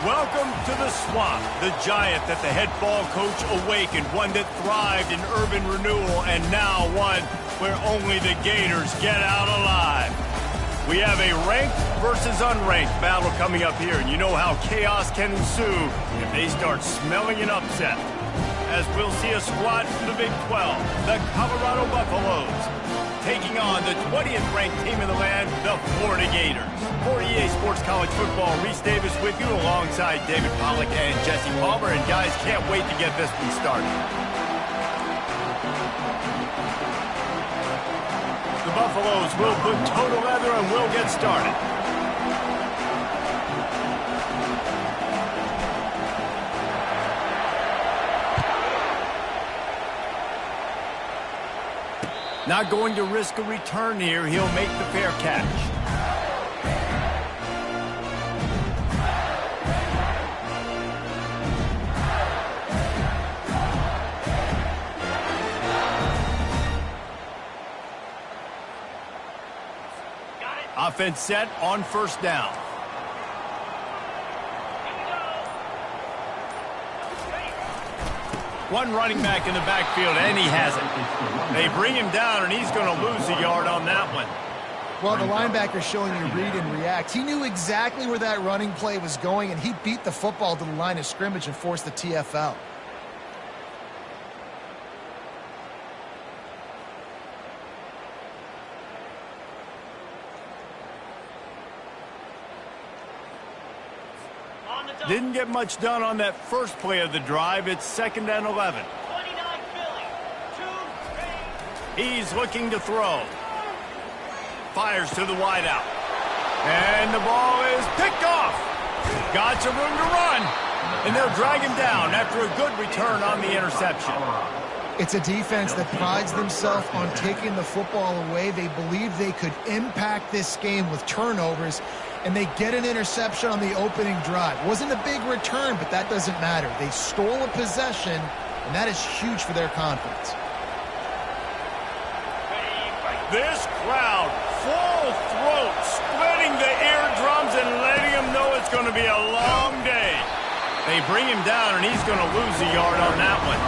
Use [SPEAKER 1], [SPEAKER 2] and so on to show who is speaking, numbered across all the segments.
[SPEAKER 1] Welcome to the Swamp, the giant that the head ball coach awakened, one that thrived in urban renewal, and now one where only the Gators get out alive. We have a ranked versus unranked battle coming up here, and you know how chaos can ensue if they start smelling an upset. As we'll see a squad from the Big 12, the Colorado Buffaloes, taking on the 20th ranked team in the land, the Florida Gators. For EA Sports College Football, Reese Davis with you alongside David Pollack and Jesse Palmer. And guys, can't wait to get this one started. The Buffaloes will put toe to leather and we'll get started. Not going to risk a return here. He'll make the fair catch. Offense set on first down. One running back in the backfield, and he has it. They bring him down, and he's going to lose a yard on that one.
[SPEAKER 2] Well, the linebacker's showing you read and react. He knew exactly where that running play was going, and he beat the football to the line of scrimmage and forced the TFL.
[SPEAKER 1] Didn't get much done on that first play of the drive. It's 2nd and 11. He's looking to throw. Fires to the wideout. And the ball is picked off. Got some room to run. And they'll drag him down after a good return on the interception.
[SPEAKER 2] It's a defense that prides themselves on taking the football away. They believe they could impact this game with turnovers, and they get an interception on the opening drive. Wasn't a big return, but that doesn't matter. They stole a possession, and that is huge for their confidence.
[SPEAKER 1] This crowd, full throat, splitting the eardrums and letting them know it's going to be a long day. They bring him down, and he's going to lose a yard on that one.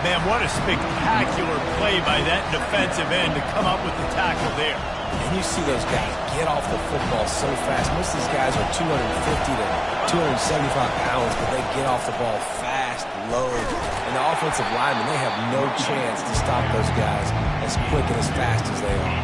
[SPEAKER 1] Man, what a spectacular play by that defensive end to come up with the tackle there.
[SPEAKER 3] And you see those guys get off the football so fast. Most of these guys are 250 to 275 pounds, but they get off the ball fast, low. And the offensive linemen, they have no chance to stop those guys as quick and as fast as they are.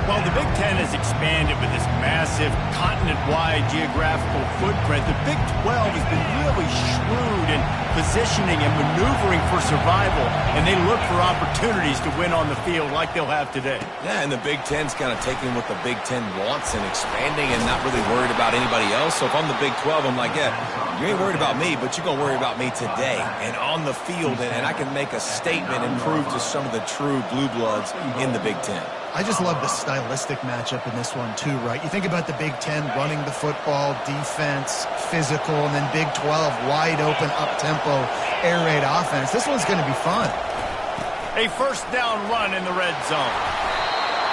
[SPEAKER 1] Well, the Big Ten has expanded with this massive continent-wide geographical footprint. The Big 12 has been really shrewd in positioning and maneuvering for survival, and they look for opportunities to win on the field like they'll have today.
[SPEAKER 3] Yeah, and the Big Ten's kind of taking what the Big Ten wants and expanding and not really worried about anybody else. So if I'm the Big 12, I'm like, yeah, you ain't worried about me, but you're going to worry about me today and on the field, and I can make a statement and prove to some of the true blue bloods in the Big Ten.
[SPEAKER 2] I just love the stylistic matchup in this one too, right? You think about the Big Ten running the football, defense, physical, and then Big 12 wide open, up-tempo, air raid offense. This one's going to be fun.
[SPEAKER 1] A first down run in the red zone.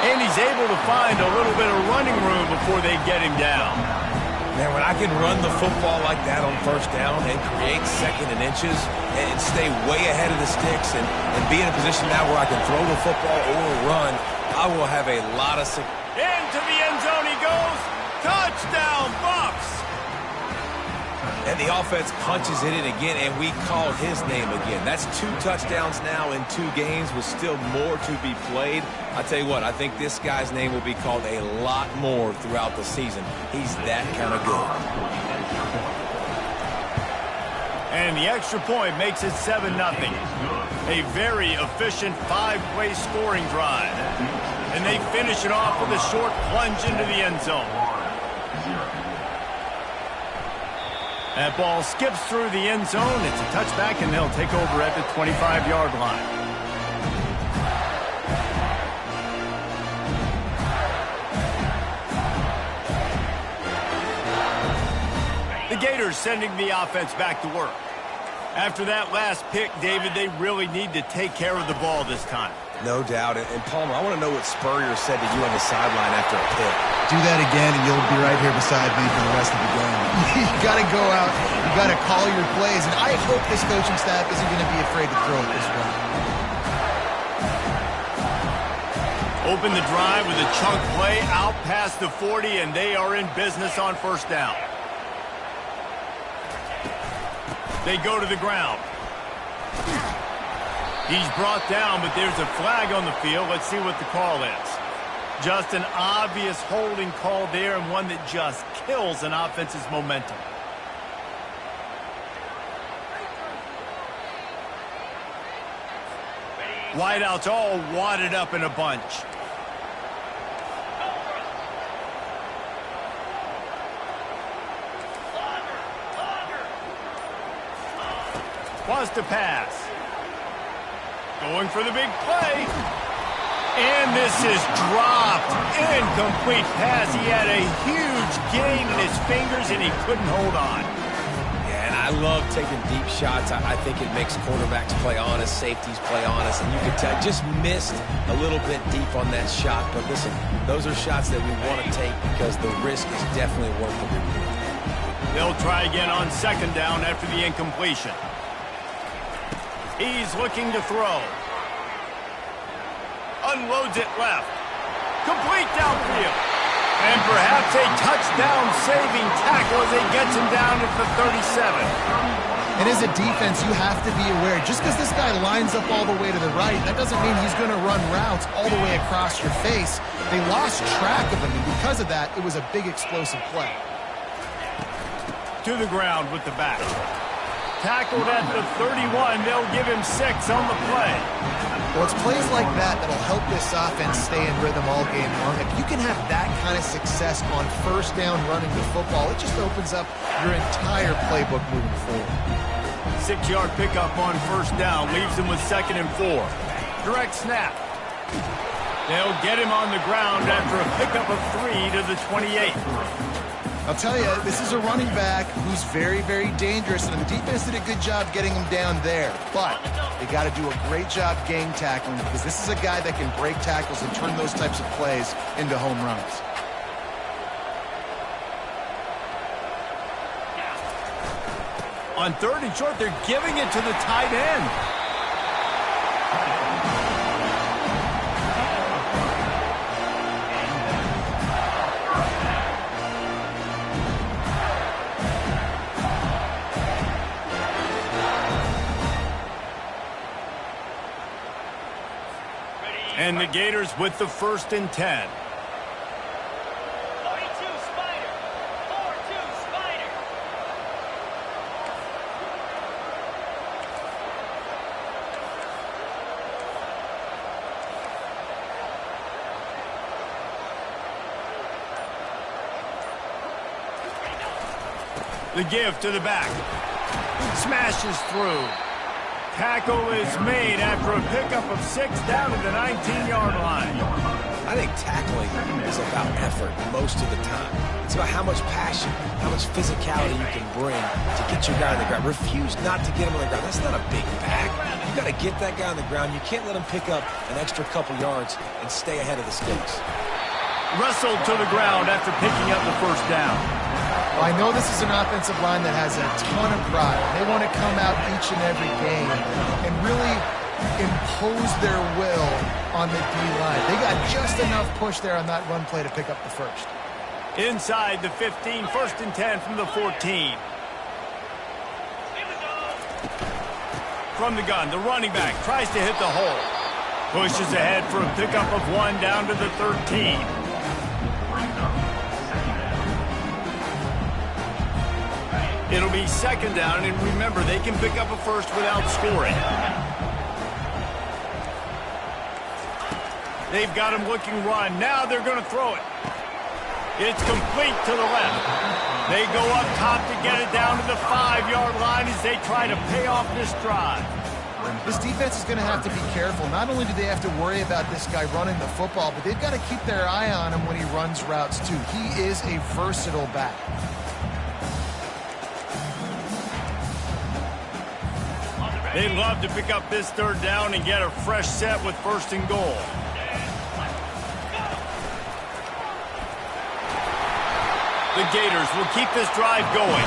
[SPEAKER 1] And he's able to find a little bit of running room before they get him down.
[SPEAKER 3] Man, when I can run the football like that on first down and create 2nd and inches and stay way ahead of the sticks and be in a position now where I can throw the football or run, I will have a lot of success.
[SPEAKER 1] Into the end zone he goes. Touchdown, Buffs!
[SPEAKER 3] And the offense punches it in again, and we call his name again. That's 2 touchdowns now in 2 games with still more to be played. I tell you what, I think this guy's name will be called a lot more throughout the season. He's that kind of good.
[SPEAKER 1] And the extra point makes it 7-0. A very efficient 5-play scoring drive. And they finish it off with a short plunge into the end zone. That ball skips through the end zone. It's a touchback, and they'll take over at the 25-yard line. The Gators sending the offense back to work. After that last pick, David, they really need to take care of the ball this time.
[SPEAKER 3] No doubt. And Palmer, I want to know what Spurrier said to you on the sideline after a pick.
[SPEAKER 2] Do that again, and you'll be right here beside me for the rest of the game. You got to go out. You got to call your plays, and I hope this coaching staff isn't going to be afraid to throw it this way.
[SPEAKER 1] Open the drive with a chunk play out past the 40, and they are in business on first down. They go to the ground. He's brought down, but there's a flag on the field. Let's see what the call is. Just an obvious holding call there, and one that just kills an offense's momentum. Wideouts all wadded up in a bunch. Wants to pass. Going for the big play. And this is dropped. Incomplete pass. He had a huge gain in his fingers, and he couldn't hold on.
[SPEAKER 3] Yeah, and I love taking deep shots. I think it makes quarterbacks play honest, safeties play honest, and you can tell just missed a little bit deep on that shot. But listen, those are shots that we want to take because the risk is definitely worth the reward.
[SPEAKER 1] They'll try again on second down after the incompletion. He's looking to throw. Unloads it left. Complete downfield. And perhaps a touchdown-saving tackle as he gets him down at the 37.
[SPEAKER 2] And as a defense, you have to be aware, just because this guy lines up all the way to the right, that doesn't mean he's going to run routes all the way across your face. They lost track of him, and because of that, it was a big explosive play.
[SPEAKER 1] To the ground with the back. Tackled at the 31. They'll give him 6 on the play.
[SPEAKER 2] Well, it's plays like that that'll help this offense stay in rhythm all game long. If you can have that kind of success on first down running the football, it just opens up your entire playbook moving forward.
[SPEAKER 1] 6-yard pickup on first down. Leaves him with 2nd and 4. Direct snap. They'll get him on the ground after a pickup of 3 to the 28.
[SPEAKER 2] I'll tell you, this is a running back who's very, very dangerous, and the defense did a good job getting him down there. But they got to do a great job gang tackling because this is a guy that can break tackles and turn those types of plays into home runs.
[SPEAKER 1] On 3rd and short, they're giving it to the tight end. And the Gators with the 1st and 10.
[SPEAKER 4] 42 Spider. 4-2 Spider.
[SPEAKER 1] The give to the back. Smashes through. Tackle is made after a pickup of 6 down to the 19-yard line.
[SPEAKER 3] I think tackling is about effort most of the time. It's about how much passion, how much physicality you can bring to get your guy on the ground. Refuse not to get him on the ground. That's not a big back. You got to get that guy on the ground. You can't let him pick up an extra couple yards and stay ahead of the sticks.
[SPEAKER 1] Wrestled to the ground after picking up the 1st down.
[SPEAKER 2] Well, I know this is an offensive line that has a ton of pride. They want to come out each and every game and really impose their will on the D-line. They got just enough push there on that run play to pick up the 1st.
[SPEAKER 1] Inside the 15, 1st and 10 from the 14. From the gun, the running back tries to hit the hole. Pushes ahead for a pickup of 1 down to the 13. It'll be 2nd down, and remember, they can pick up a 1st without scoring. They've got him looking run. Now they're going to throw it. It's complete to the left. They go up top to get it down to the 5-yard line as they try to pay off this drive.
[SPEAKER 2] This defense is going to have to be careful. Not only do they have to worry about this guy running the football, but they've got to keep their eye on him when he runs routes, too. He is a versatile back.
[SPEAKER 1] They'd love to pick up this third down and get a fresh set with first and goal. The Gators will keep this drive going.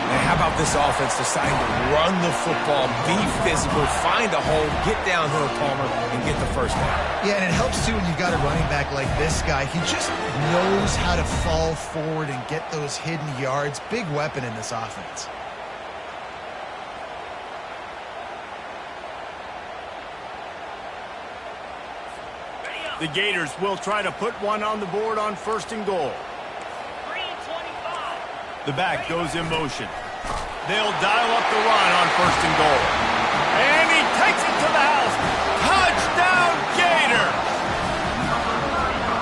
[SPEAKER 3] And how about this offense deciding to run the football, be physical, find a hole, get downhill, Palmer, and get the first down?
[SPEAKER 2] Yeah, and it helps, too, when you've got a running back like this guy. He just knows how to fall forward and get those hidden yards. Big weapon in this offense.
[SPEAKER 1] The Gators will try to put one on the board on first and goal. The back goes in motion. They'll dial up the run on first and goal. And he takes it to the house. Touchdown, Gator!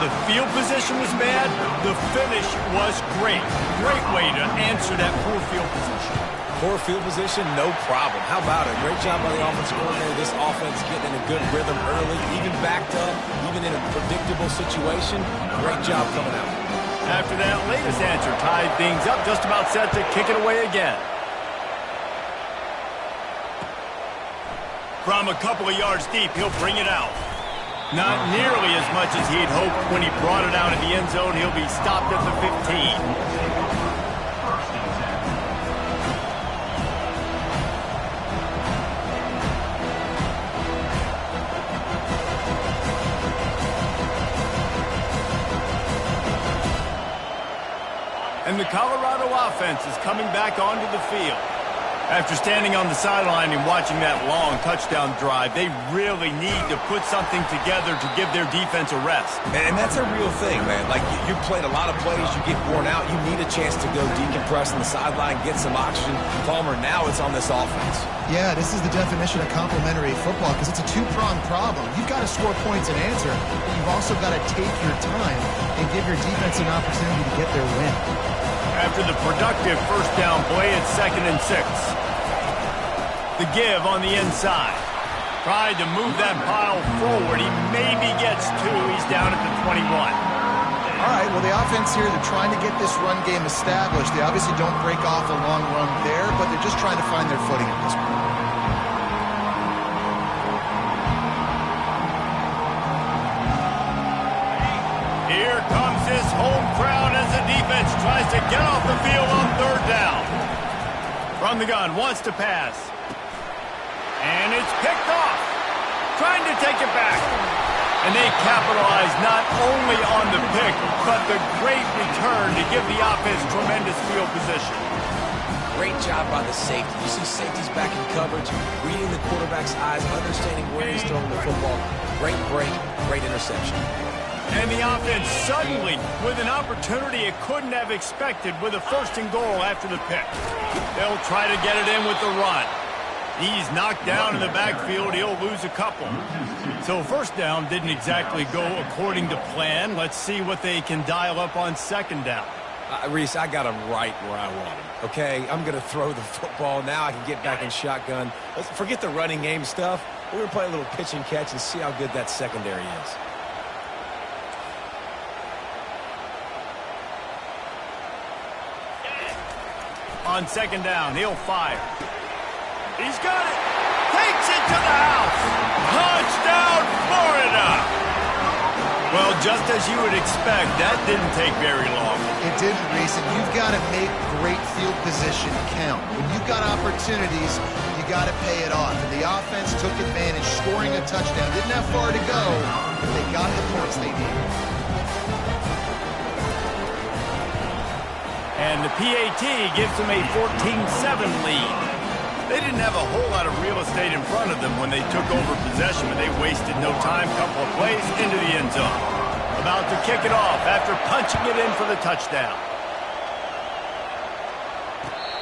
[SPEAKER 1] The field position was bad. The finish was great. Great way to answer that poor field position.
[SPEAKER 3] Poor field position, no problem. How about it? Great job by the offensive coordinator. This offense getting in a good rhythm early, even backed up, even in a predictable situation. Great job coming out.
[SPEAKER 1] After that latest answer, tied things up, just about set to kick it away again. From a couple of yards deep, he'll bring it out. Not nearly as much as he'd hoped when he brought it out of the end zone. He'll be stopped at the 15. And the Colorado offense is coming back onto the field. After standing on the sideline and watching that long touchdown drive, they really need to put something together to give their defense a rest.
[SPEAKER 3] And that's a real thing, man. Like, you played a lot of plays, you get worn out, you need a chance to go decompress on the sideline, get some oxygen. Palmer, now it's on this offense.
[SPEAKER 2] Yeah, this is the definition of complementary football because it's a two-pronged problem. You've got to score points and answer, but you've also got to take your time and give your defense an opportunity to get their win.
[SPEAKER 1] After the productive first down play, it's 2nd and 6. The give on the inside. Tried to move that pile forward. He maybe gets 2. He's down at the 21.
[SPEAKER 2] All right, well, the offense here, they're trying to get this run game established. They obviously don't break off a long run there, but they're just trying to find their footing at this point.
[SPEAKER 1] Here comes his home crowd as the defense tries to get off the field on third down. From the gun, wants to pass. And it's picked off. Trying to take it back. And they capitalize not only on the pick, but the great return to give the offense tremendous field position.
[SPEAKER 3] Great job by the safety. You see safeties back in coverage, reading the quarterback's eyes, understanding where he's throwing the football. Great break, great interception.
[SPEAKER 1] And the offense suddenly with an opportunity it couldn't have expected with a first and goal after the pick. They'll try to get it in with the run. He's knocked down in the backfield. He'll lose a couple. So first down didn't exactly go according to plan. Let's see what they can dial up on second down.
[SPEAKER 3] Reese, I got him right where I want him, okay? I'm going to throw the football. Now I can get back in shotgun. Let's forget the running game stuff. We're going to play a little pitch and catch and see how good that secondary is.
[SPEAKER 1] On second down, he'll fire. He's got it. Takes it to the house. Touchdown, Florida. Well, just as you would expect, that didn't take very long.
[SPEAKER 2] It didn't, Reese, and you've got to make great field position count. When you've got opportunities, you got to pay it off. And the offense took advantage, scoring a touchdown. Didn't have far to go, but they got the points they needed.
[SPEAKER 1] And the PAT gives them a 14-7 lead. They didn't have a whole lot of real estate in front of them when they took over possession, but they wasted no time. Couple of plays into the end zone. About to kick it off after punching it in for the touchdown.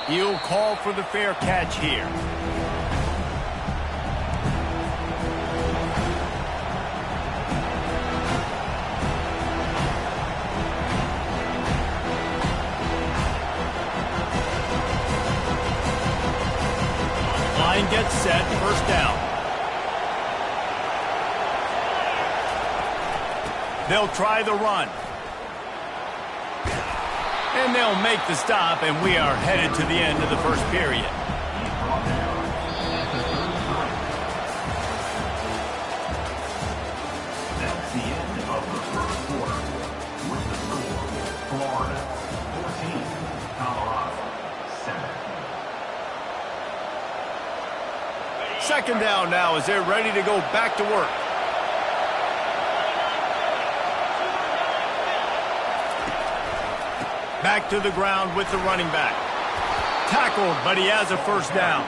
[SPEAKER 1] He'll call for the fair catch here. Line gets set, first down. They'll try the run. And they'll make the stop, and we are headed to the end of the first period. Second down now as they're ready to go back to work. Back to the ground with the running back. Tackled, but he has a first down.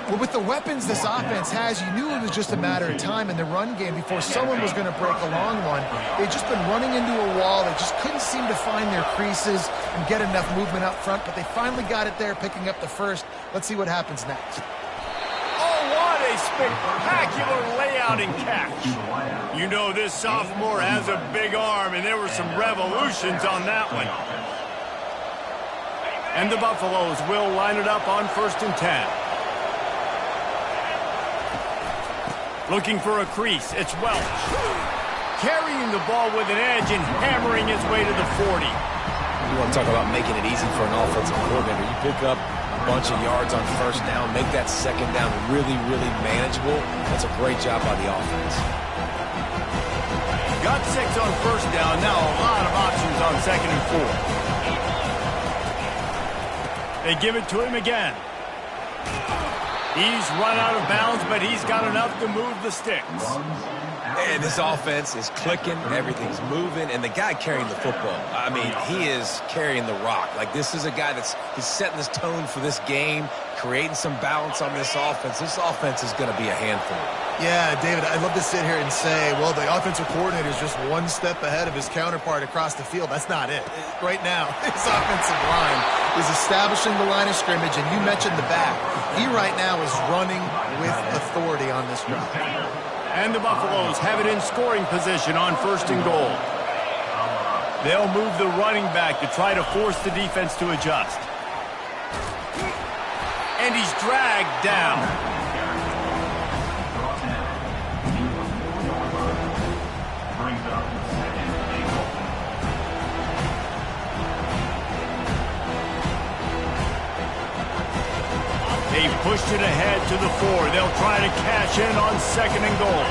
[SPEAKER 2] Well, with the weapons this offense has, you knew it was just a matter of time in the run game before someone was going to break a long one. They've just been running into a wall. They just couldn't seem to find their creases and get enough movement up front, but they finally got it there, picking up the first. Let's see what happens next.
[SPEAKER 1] Oh, what a spectacular layout and catch. You know this sophomore has a big arm, and there were some revolutions on that one. And the Buffaloes will line it up on 1st and 10. Looking for a crease. It's Welch. Carrying the ball with an edge and hammering his way to the 40.
[SPEAKER 3] You want to talk about making it easy for an offensive coordinator. You pick up a bunch of yards on first down, make that second down really, really manageable. That's a great job by the offense.
[SPEAKER 1] Got 6 on first down. Now a lot of options on 2nd and 4. They give it to him again. He's run out of bounds, but he's got enough to move the sticks.
[SPEAKER 3] And this offense is clicking, everything's moving, and the guy carrying the football, I mean, he is carrying the rock. Like, this is a guy he's setting this tone for this game, creating some balance on this offense. This offense is going to be a handful.
[SPEAKER 2] Yeah, David, I'd love to sit here and say, well, the offensive coordinator is just one step ahead of his counterpart across the field. That's not it. Right now, his offensive line is establishing the line of scrimmage, and you mentioned the back. He right now is running with authority on this drive.
[SPEAKER 1] And the Buffaloes have it in scoring position on 1st and goal. They'll move the running back to try to force the defense to adjust. And he's dragged down. They pushed it ahead to the 4. They'll try to cash in on 2nd and goal.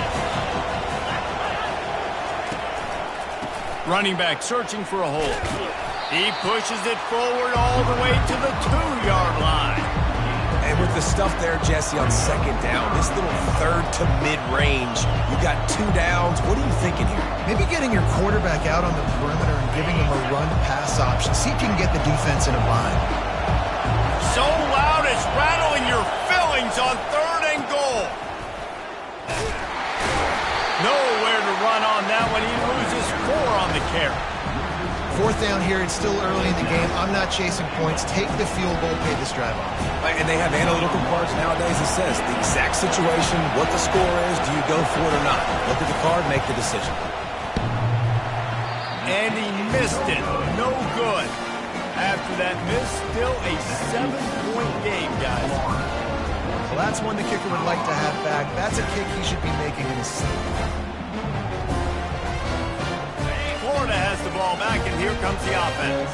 [SPEAKER 1] Running back searching for a hole. He pushes it forward all the way to the 2-yard line.
[SPEAKER 3] And with the stuff there, Jesse, on 2nd down, this little 3rd to mid-range, you got 2 downs. What are you thinking here?
[SPEAKER 2] Maybe getting your quarterback out on the perimeter and giving him a run-pass option. See if you can get the defense in a bind.
[SPEAKER 1] So loud it's rattling your fillings on 3rd and goal. Nowhere to run on that one. He loses 4 on the carry.
[SPEAKER 2] 4th down here. It's still early in the game. I'm not chasing points. Take the field goal, pay this drive off.
[SPEAKER 3] And they have analytical cards nowadays that says the exact situation, what the score is, do you go for it or not? Look at the card, make the decision.
[SPEAKER 1] And he missed it. No good. After that miss, still a 7-point game, guys.
[SPEAKER 2] Well, that's one the kicker would like to have back. That's a kick he should be making in his sleep.
[SPEAKER 1] Florida has the ball back, and here comes the offense.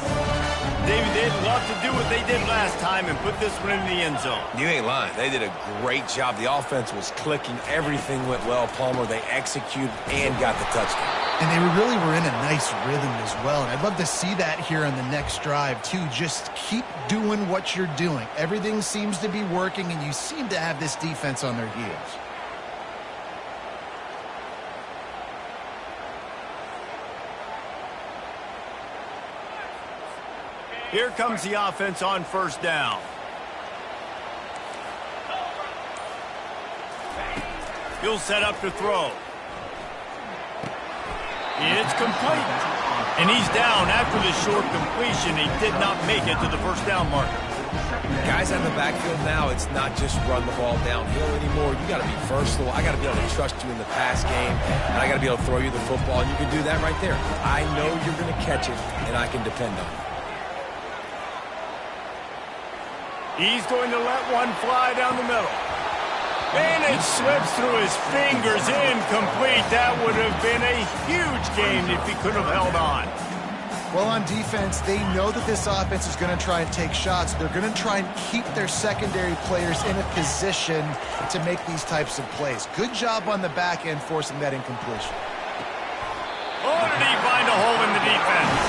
[SPEAKER 1] David, they'd love to do what they did last time and put this one in the end zone.
[SPEAKER 3] You ain't lying. They did a great job. The offense was clicking. Everything went well, Palmer. They executed and got the touchdown.
[SPEAKER 2] And they really were in a nice rhythm as well. And I'd love to see that here on the next drive, too. Just keep doing what you're doing. Everything seems to be working, and you seem to have this defense on their heels.
[SPEAKER 1] Here comes the offense on 1st down. He'll set up to throw. It's complete. And he's down after the short completion. He did not make it to the 1st down marker.
[SPEAKER 3] Guys out in the backfield now, it's not just run the ball downhill anymore. You got to be versatile. I got to be able to trust you in the pass game, and I got to be able to throw you the football, and you can do that right there. I know you're going to catch it, and I can depend on it.
[SPEAKER 1] He's going to let one fly down the middle. And it slips through his fingers, incomplete. That would have been a huge game if he could have held on.
[SPEAKER 2] Well, on defense, they know that this offense is going to try and take shots. They're going to try and keep their secondary players in a position to make these types of plays. Good job on the back end forcing that incompletion.
[SPEAKER 1] Oh, did he find a hole in the defense?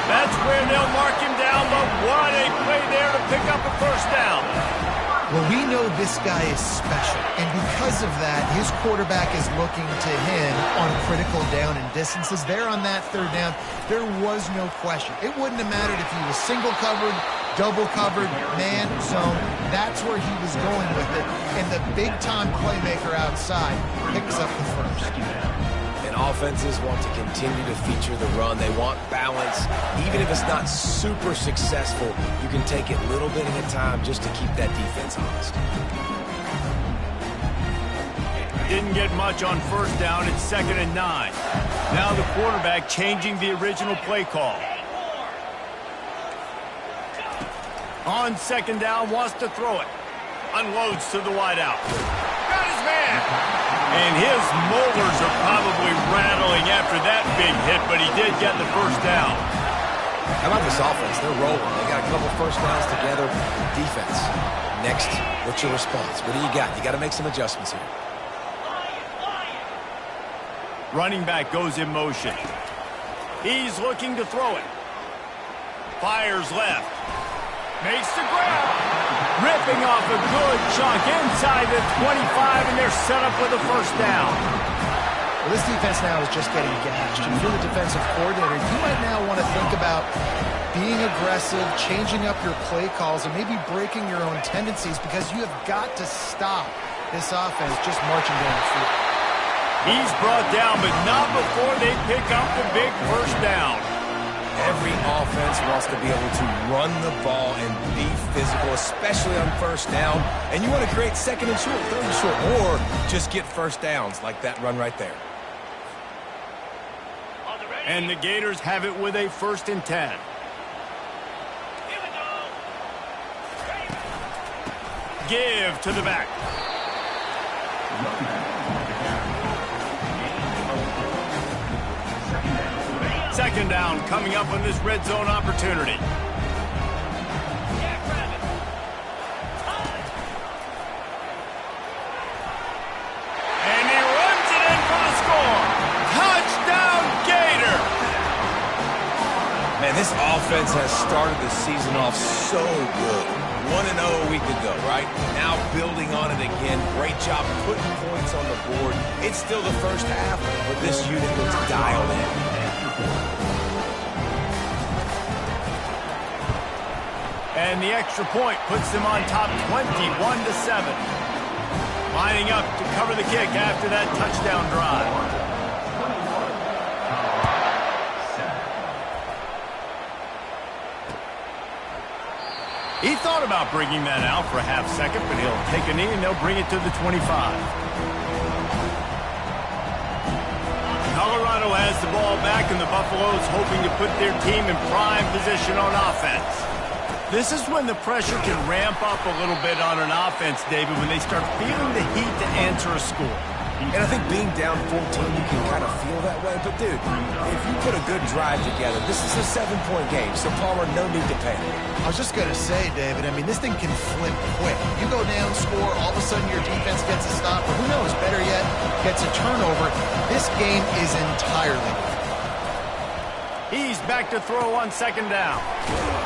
[SPEAKER 1] That's where they'll mark him down, but what a play there to pick up a 1st down.
[SPEAKER 2] Well, we know this guy is special, and because of that, his quarterback is looking to him on critical down and distances. There on that third down, there was no question. It wouldn't have mattered if he was single covered, double covered, man, zone. That's where he was going with it, and the big-time playmaker outside picks up the first.
[SPEAKER 3] And offenses want to continue to feature the run. They want balance. Even if it's not super successful, you can take it little bit at a time just to keep that defense honest.
[SPEAKER 1] Didn't get much on first down. It's 2nd and 9. Now the quarterback changing the original play call. On 2nd down, wants to throw it. Unloads to the wideout. Got his man. And his molars are probably rattling after that big hit, but he did get the first down.
[SPEAKER 3] How about this offense? They're rolling. They got a couple first downs together. Defense. Next, what's your response? What do you got? You got to make some adjustments here.
[SPEAKER 1] Running back goes in motion. He's looking to throw it. Fires left. Makes the grab. Ripping off a good chunk inside the 25, and they're set up with a first down.
[SPEAKER 2] Well, this defense now is just getting gashed. If you're the defensive coordinator, you might now want to think about being aggressive, changing up your play calls, and maybe breaking your own tendencies, because you have got to stop this offense just marching down the field.
[SPEAKER 1] He's brought down, but not before they pick up the big first down.
[SPEAKER 3] Every offense wants to be able to run the ball and be physical, especially on first down. And you want to create 2nd and short, 3rd and short, or just get first downs like that run right there.
[SPEAKER 1] And the Gators have it with a 1st and 10.
[SPEAKER 4] Here we go.
[SPEAKER 1] Give to the back. Second down coming up on this red zone opportunity. And he runs it in for the score. Touchdown, Gator!
[SPEAKER 3] Man, this offense has started the season off so good. 1-0 a week ago, right? Now building on it again. Great job putting points on the board. It's still the first half, but this unit looks dialed in.
[SPEAKER 1] And the extra point puts them on top 21-7. Lining up to cover the kick after that touchdown drive. He thought about bringing that out for a half second, but he'll take a knee and they'll bring it to the 25. Colorado has the ball back, and the Buffaloes hoping to put their team in prime position on offense. This is when the pressure can ramp up a little bit on an offense, David, when they start feeling the heat to answer a score.
[SPEAKER 3] And I think being down 14, you can kind of feel that way. But, dude, if you put a good drive together, this is a 7-point game, so Palmer, no need to panic.
[SPEAKER 2] I was just going to say, David, I mean, this thing can flip quick. You go down, score, all of a sudden your defense gets a stop, or who knows, better yet, gets a turnover. This game is entirely different.
[SPEAKER 1] He's back to throw on 2nd down.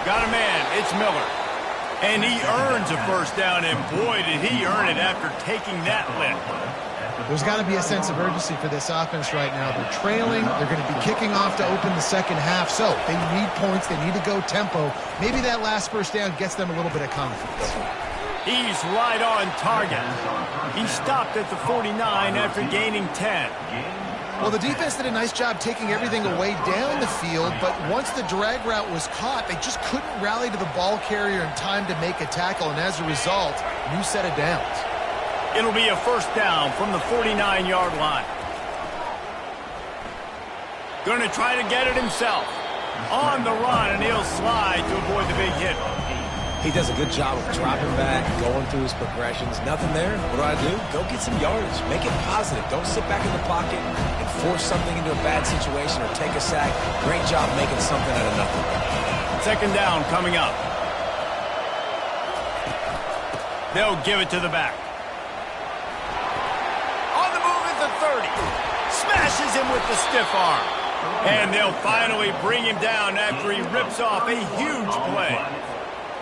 [SPEAKER 1] Got a man. It's Miller. And he earns a first down, and boy, did he earn it after taking that lift.
[SPEAKER 2] There's got to be a sense of urgency for this offense right now. They're trailing. They're going to be kicking off to open the second half. So they need points. They need to go tempo. Maybe that last first down gets them a little bit of confidence.
[SPEAKER 1] He's right on target. He stopped at the 49 after gaining 10.
[SPEAKER 2] Well, the defense did a nice job taking everything away down the field, but once the drag route was caught, they just couldn't rally to the ball carrier in time to make a tackle, and as a result, new set of downs.
[SPEAKER 1] It'll be a first down from the 49-yard line. Going to try to get it himself. On the run, and he'll slide to avoid the big hit.
[SPEAKER 3] He does a good job of dropping back, going through his progressions. Nothing there. What do? Go get some yardage. Make it positive. Don't sit back in the pocket and force something into a bad situation or take a sack. Great job making something out of nothing.
[SPEAKER 1] 2nd down coming up. They'll give it to the back. On the move at the 30. Smashes him with the stiff arm. And they'll finally bring him down after he rips off a huge play.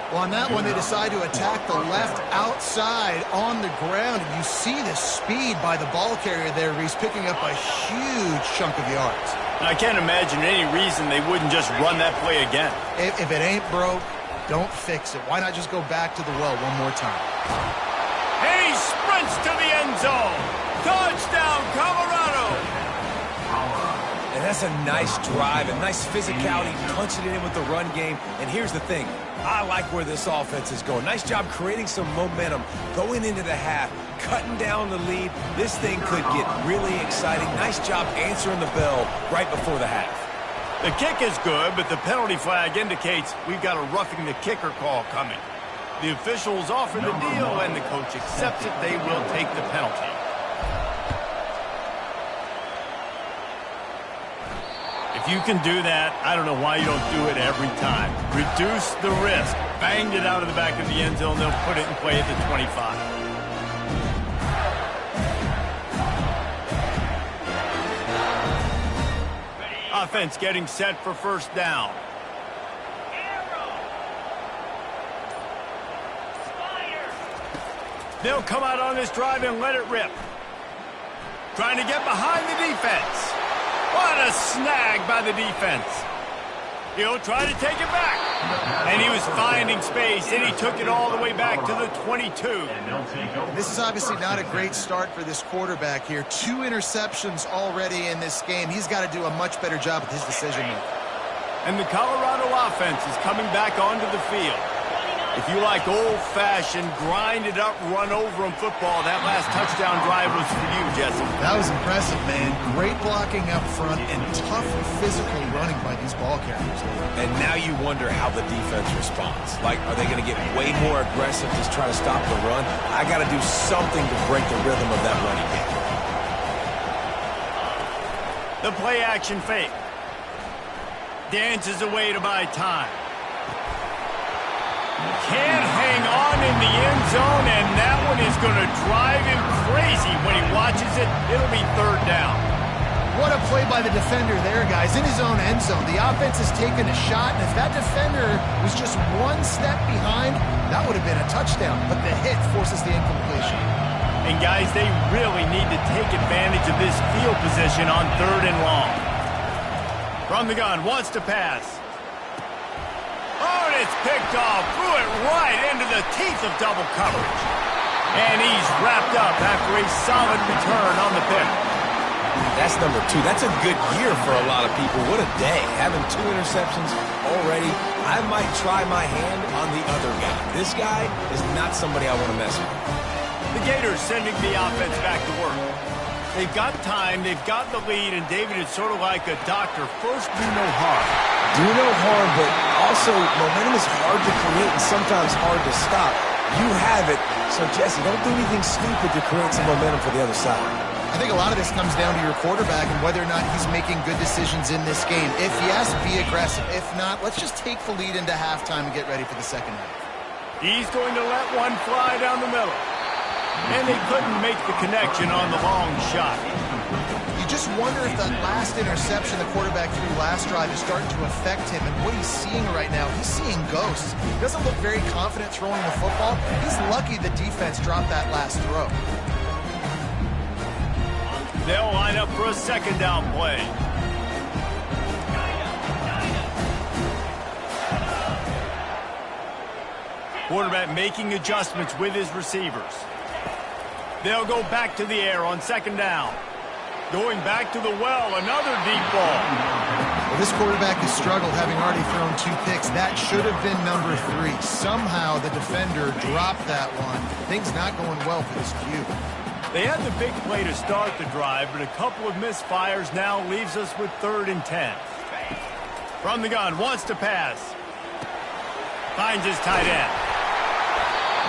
[SPEAKER 2] Well, on that one, they decide to attack the left outside on the ground. And you see the speed by the ball carrier there, Reese, picking up a huge chunk of yards.
[SPEAKER 1] I can't imagine any reason they wouldn't just run that play again.
[SPEAKER 2] If it ain't broke, don't fix it. Why not just go back to the well one more time?
[SPEAKER 1] And he sprints to the end zone. Touchdown, Colorado.
[SPEAKER 3] And that's a nice drive, a nice physicality, punching it in with the run game. And here's the thing. I like where this offense is going. Nice job creating some momentum, going into the half, cutting down the lead. This thing could get really exciting. Nice job answering the bell right before the half.
[SPEAKER 1] The kick is good, but the penalty flag indicates we've got a roughing the kicker call coming. The officials offer the deal, and the coach accepts it. They will take the penalty. If you can do that, I don't know why you don't do it every time. Reduce the risk. Banged it out of the back of the end zone. They'll put it in play at the 25. Offense getting set for first down. They'll come out on this drive and let it rip. Trying to get behind the defense. What a snag by the defense. He'll try to take it back. And he was finding space, and he took it all the way back to the 22.
[SPEAKER 2] This is obviously not a great start for this quarterback here. 2 interceptions already in this game. He's got to do a much better job with his decision-making.
[SPEAKER 1] And the Colorado offense is coming back onto the field. If you like old-fashioned, grind-it-up, run-over-'em football, that last touchdown drive was for you, Jesse.
[SPEAKER 2] That was impressive, man. Great blocking up front and tough physical running by these ball carriers.
[SPEAKER 3] And now you wonder how the defense responds. Like, are they going to get way more aggressive to try to stop the run? I got to do something to break the rhythm of that running game.
[SPEAKER 1] The play-action fake. Dances away to buy time. Can't hang on in the end zone, and that one is going to drive him crazy when he watches it. It'll be third down.
[SPEAKER 2] What a play by the defender there, guys. In his own end zone, the offense has taken a shot, and if that defender was just one step behind, that would have been a touchdown. But the hit forces the incompletion.
[SPEAKER 1] And, guys, they really need to take advantage of this field position on third and long. From the gun, wants to pass. Oh, and it's picked off. Threw it right into the teeth of double coverage. And he's wrapped up after a solid return on the pick.
[SPEAKER 3] That's number 2. That's a good year for a lot of people. What a day. Having 2 interceptions already. I might try my hand on the other guy. This guy is not somebody I want to mess with.
[SPEAKER 1] The Gators sending the offense back to work. They've got time, they've got the lead, and David is sort of like a doctor. First, do no harm.
[SPEAKER 3] Do no harm, but also momentum is hard to create and sometimes hard to stop. You have it, so Jesse, don't do anything stupid to create some momentum for the other side.
[SPEAKER 2] I think a lot of this comes down to your quarterback and whether or not he's making good decisions in this game. If yes, be aggressive. If not, let's just take the lead into halftime and get ready for the second half.
[SPEAKER 1] He's going to let one fly down the middle. And they couldn't make the connection on the long shot.
[SPEAKER 2] You just wonder if that last interception the quarterback threw last drive is starting to affect him. And what he's seeing right now, he's seeing ghosts. He doesn't look very confident throwing the football. He's lucky the defense dropped that last throw.
[SPEAKER 1] They'll line up for a second down play. Quarterback making adjustments with his receivers. They'll go back to the air on second down. Going back to the well, another deep ball.
[SPEAKER 2] Well, this quarterback has struggled, having already thrown 2 picks. That should have been number 3. Somehow the defender dropped that one. Things not going well for this Q.
[SPEAKER 1] They had the big play to start the drive, but a couple of misfires now leaves us with 3rd and 10. From the gun, wants to pass. Finds his tight end.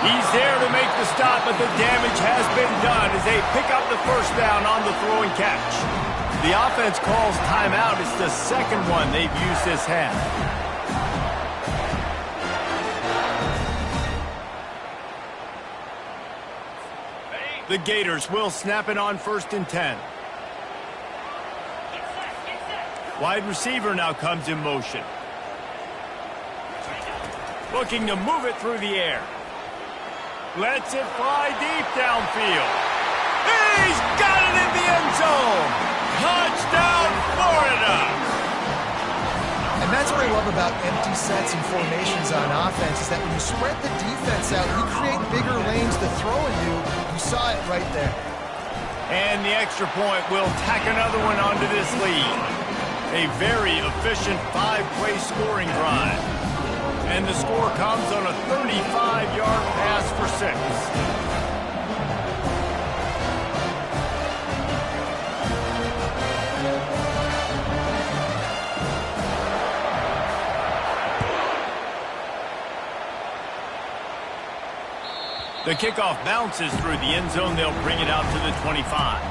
[SPEAKER 1] He's there to make the stop, but the damage has been done as they pick up the first down on the throw and catch. The offense calls timeout. It's the second one they've used this half. The Gators will snap it on 1st and 10. Wide receiver now comes in motion. Looking to move it through the air. Lets it fly deep downfield. He's got it in the end zone. Touchdown, Florida.
[SPEAKER 2] And that's what I love about empty sets and formations on offense is that when you spread the defense out, you create bigger lanes to throw into. You saw it right there.
[SPEAKER 1] And the extra point will tack another one onto this lead. A very efficient 5-play scoring drive. And the score comes on a 35-yard pass for 6. The kickoff bounces through the end zone. They'll bring it out to the 25.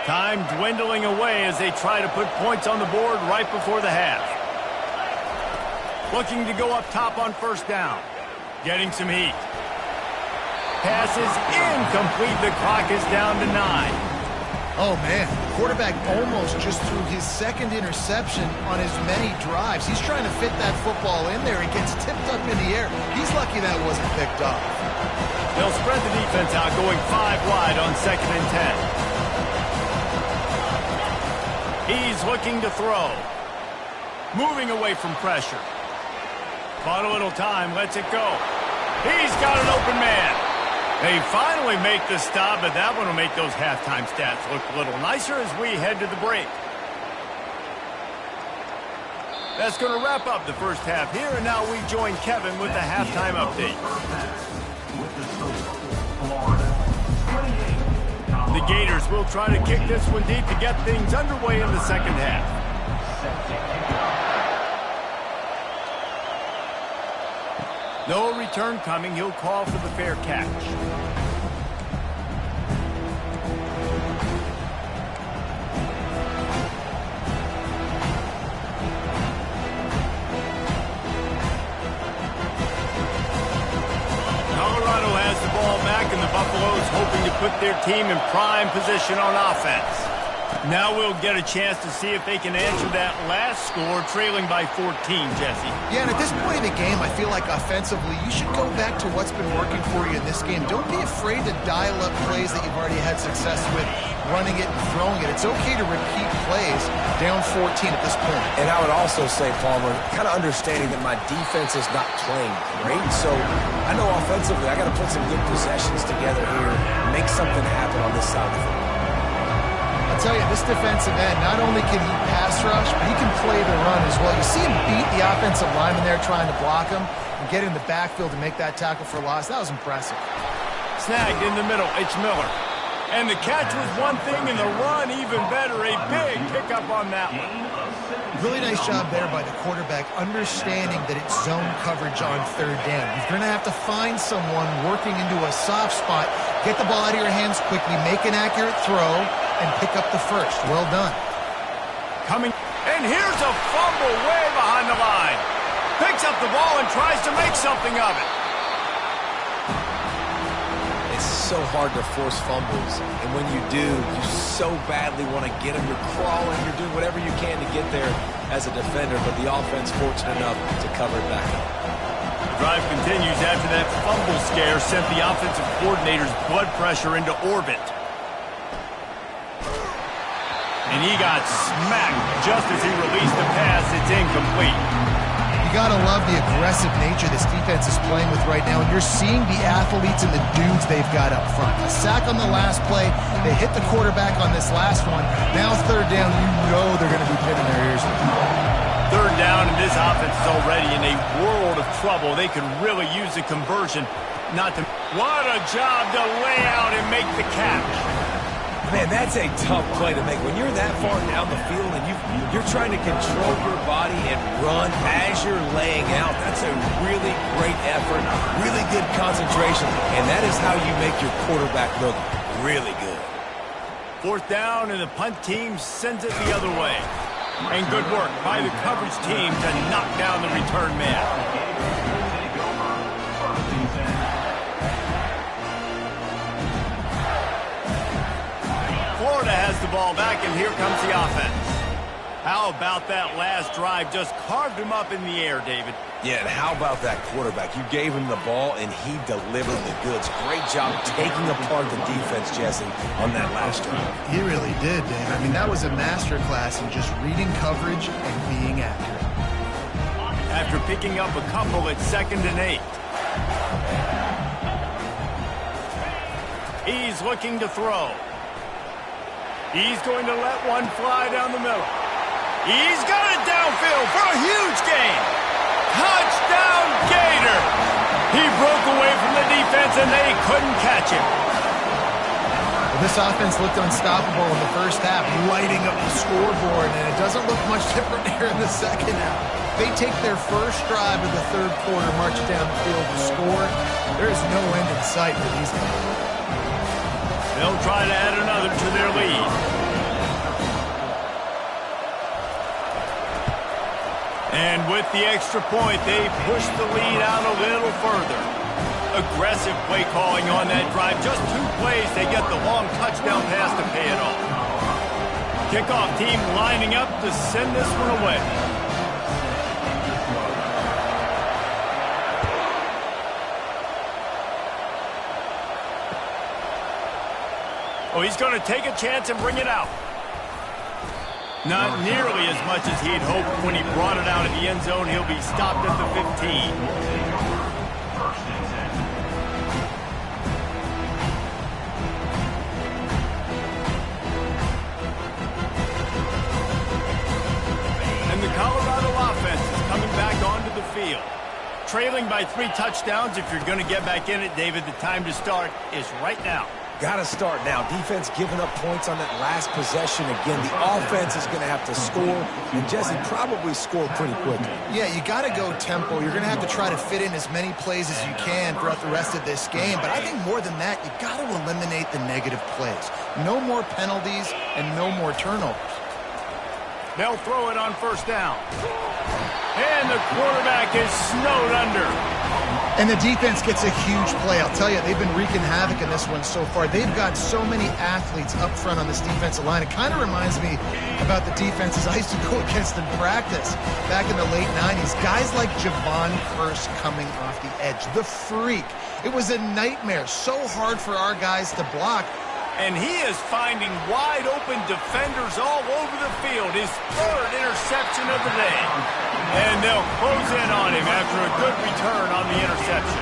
[SPEAKER 1] Time dwindling away as they try to put points on the board right before the half. Looking to go up top on first down. Getting some heat. Pass is incomplete. The clock is down to 9.
[SPEAKER 2] Oh, man. Quarterback almost just threw his second interception on as many drives. He's trying to fit that football in there. It gets tipped up in the air. He's lucky that wasn't picked off.
[SPEAKER 1] They'll spread the defense out, going 5 wide on 2nd and 10. He's looking to throw. Moving away from pressure. Bought a little time, lets it go. He's got an open man. They finally make the stop, but that one will make those halftime stats look a little nicer as we head to the break. That's going to wrap up the first half here, and now we join Kevin with the halftime update. The Gators will try to kick this one deep to get things underway in the second half. No return coming. He'll call for the fair catch. Colorado has the ball back, and the Buffaloes hoping to put their team in prime position on offense. Now we'll get a chance to see if they can answer that last score, trailing by 14, Jesse.
[SPEAKER 2] Yeah, and at this point in the game, I feel like offensively, you should go back to what's been working for you in this game. Don't be afraid to dial up plays that you've already had success with, running it and throwing it. It's okay to repeat plays down 14 at this point.
[SPEAKER 3] And I would also say, Palmer, kind of understanding that my defense is not playing great, so I know offensively I got to put some good possessions together here, make something happen on this side of the football.
[SPEAKER 2] I'll tell you, this defensive end, not only can he pass rush, but he can play the run as well. You see him beat the offensive lineman there trying to block him and get in the backfield to make that tackle for loss. That was impressive.
[SPEAKER 1] Snagged in the middle, it's Miller. And the catch was one thing, and the run even better. A big pickup on that one.
[SPEAKER 2] Really nice job there by the quarterback, understanding that it's zone coverage on third down. You're going to have to find someone working into a soft spot, get the ball out of your hands quickly, make an accurate throw, and pick up the first. Well done.
[SPEAKER 1] Coming, and here's a fumble way behind the line. Picks up the ball and tries to make something of it.
[SPEAKER 3] It's so hard to force fumbles, and when you do, you so badly want to get them. You're crawling, you're doing whatever you can to get there as a defender, but the offense fortunate enough to cover it back up.
[SPEAKER 1] The drive continues after that fumble scare sent the offensive coordinator's blood pressure into orbit. And he got smacked just as he released the pass. It's incomplete.
[SPEAKER 2] You got to love the aggressive nature this defense is playing with right now, and you're seeing the athletes and the dudes they've got up front. A sack on the last play. They hit the quarterback on this last one. Now third down, you know they're going to be pinning their ears.
[SPEAKER 1] Third down, and this offense is already in a world of trouble. They could really use a conversion. What a job to lay out and make the catch.
[SPEAKER 3] Man, that's a tough play to make. When you're that far down the field and you're trying to control your body and run as you're laying out, that's a really great effort, really good concentration, and that is how you make your quarterback look really good.
[SPEAKER 1] Fourth down, and the punt team sends it the other way. And good work by the coverage team to knock down the return man. Florida has the ball back, and here comes the offense. How about that last drive? Just carved him up in the air, David.
[SPEAKER 3] Yeah, and how about that quarterback? You gave him the ball, and he delivered the goods. Great job taking apart the defense, Jesse, on that last drive.
[SPEAKER 2] He really did, Dave. I mean, that was a masterclass in just reading coverage and being accurate.
[SPEAKER 1] After picking up a couple at 2nd and 8. He's looking to throw. He's going to let one fly down the middle. He's got it downfield for a huge gain. Touchdown, Gator! He broke away from the defense, and they couldn't catch him.
[SPEAKER 2] Well, this offense looked unstoppable in the first half, lighting up the scoreboard, and it doesn't look much different here in the second half. They take their first drive of the third quarter, march down the field to score. There is no end in sight for these guys.
[SPEAKER 1] They'll try to add another to their lead. And with the extra point, they push the lead out a little further. Aggressive play calling on that drive. Just 2 plays, they get the long touchdown pass to pay it off. Kickoff team lining up to send this one away. Oh, he's going to take a chance and bring it out. Not nearly as much as he'd hoped when he brought it out of the end zone. He'll be stopped at the 15. And the Colorado offense is coming back onto the field. Trailing by 3 touchdowns. If you're going to get back in it, David, the time to start is right now.
[SPEAKER 3] Got to start now. Defense giving up points on that last possession. Again, the offense is going to have to score, and Jesse probably scored pretty quickly.
[SPEAKER 2] Yeah, you got to go tempo. You're going to have to try to fit in as many plays as you can throughout the rest of this game. But I think more than that, you got to eliminate the negative plays. No more penalties and no more turnovers.
[SPEAKER 1] They'll throw it on first down. And the quarterback is snowed under.
[SPEAKER 2] And the defense gets a huge play. I'll tell you, they've been wreaking havoc in this one so far. They've got so many athletes up front on this defensive line. It kind of reminds me about the defenses I used to go against in practice back in the late 90s. Guys like Javon Curse coming off the edge. The freak. It was a nightmare. So hard for our guys to block.
[SPEAKER 1] And he is finding wide-open defenders all over the field. His 3rd interception of the day. And they'll close in on him after a good return on the interception.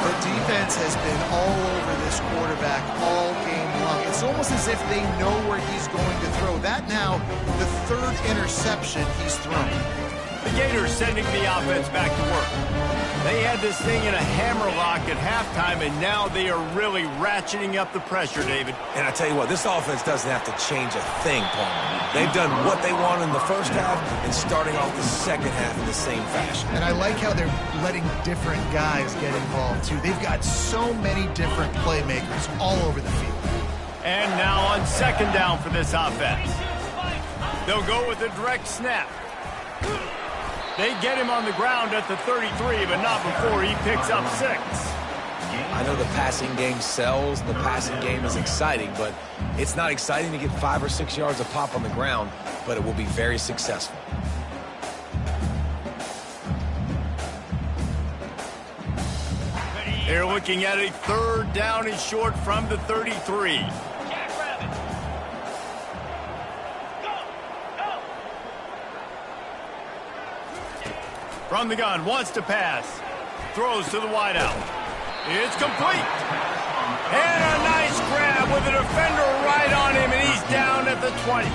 [SPEAKER 2] The defense has been all over this quarterback all game long. It's almost as if they know where he's going to throw. That now, the 3rd interception he's thrown.
[SPEAKER 1] The Gators sending the offense back to work. They had this thing in a hammerlock at halftime, and now they are really ratcheting up the pressure, David.
[SPEAKER 3] And I tell you what, this offense doesn't have to change a thing, Palmer. They've done what they want in the first half and starting off the second half in the same fashion.
[SPEAKER 2] And I like how they're letting different guys get involved, too. They've got so many different playmakers all over the field.
[SPEAKER 1] And now on 2nd down for this offense. They'll go with a direct snap. They get him on the ground at the 33, but not before he picks up 6.
[SPEAKER 3] I know the passing game sells, and the passing game is exciting, but it's not exciting to get 5 or 6 yards of pop on the ground, but it will be very successful.
[SPEAKER 1] They're looking at a 3rd down and short from the 33. From the gun, wants to pass. Throws to the wideout. It's complete. And a nice grab with a defender right on him, and he's down at the 20.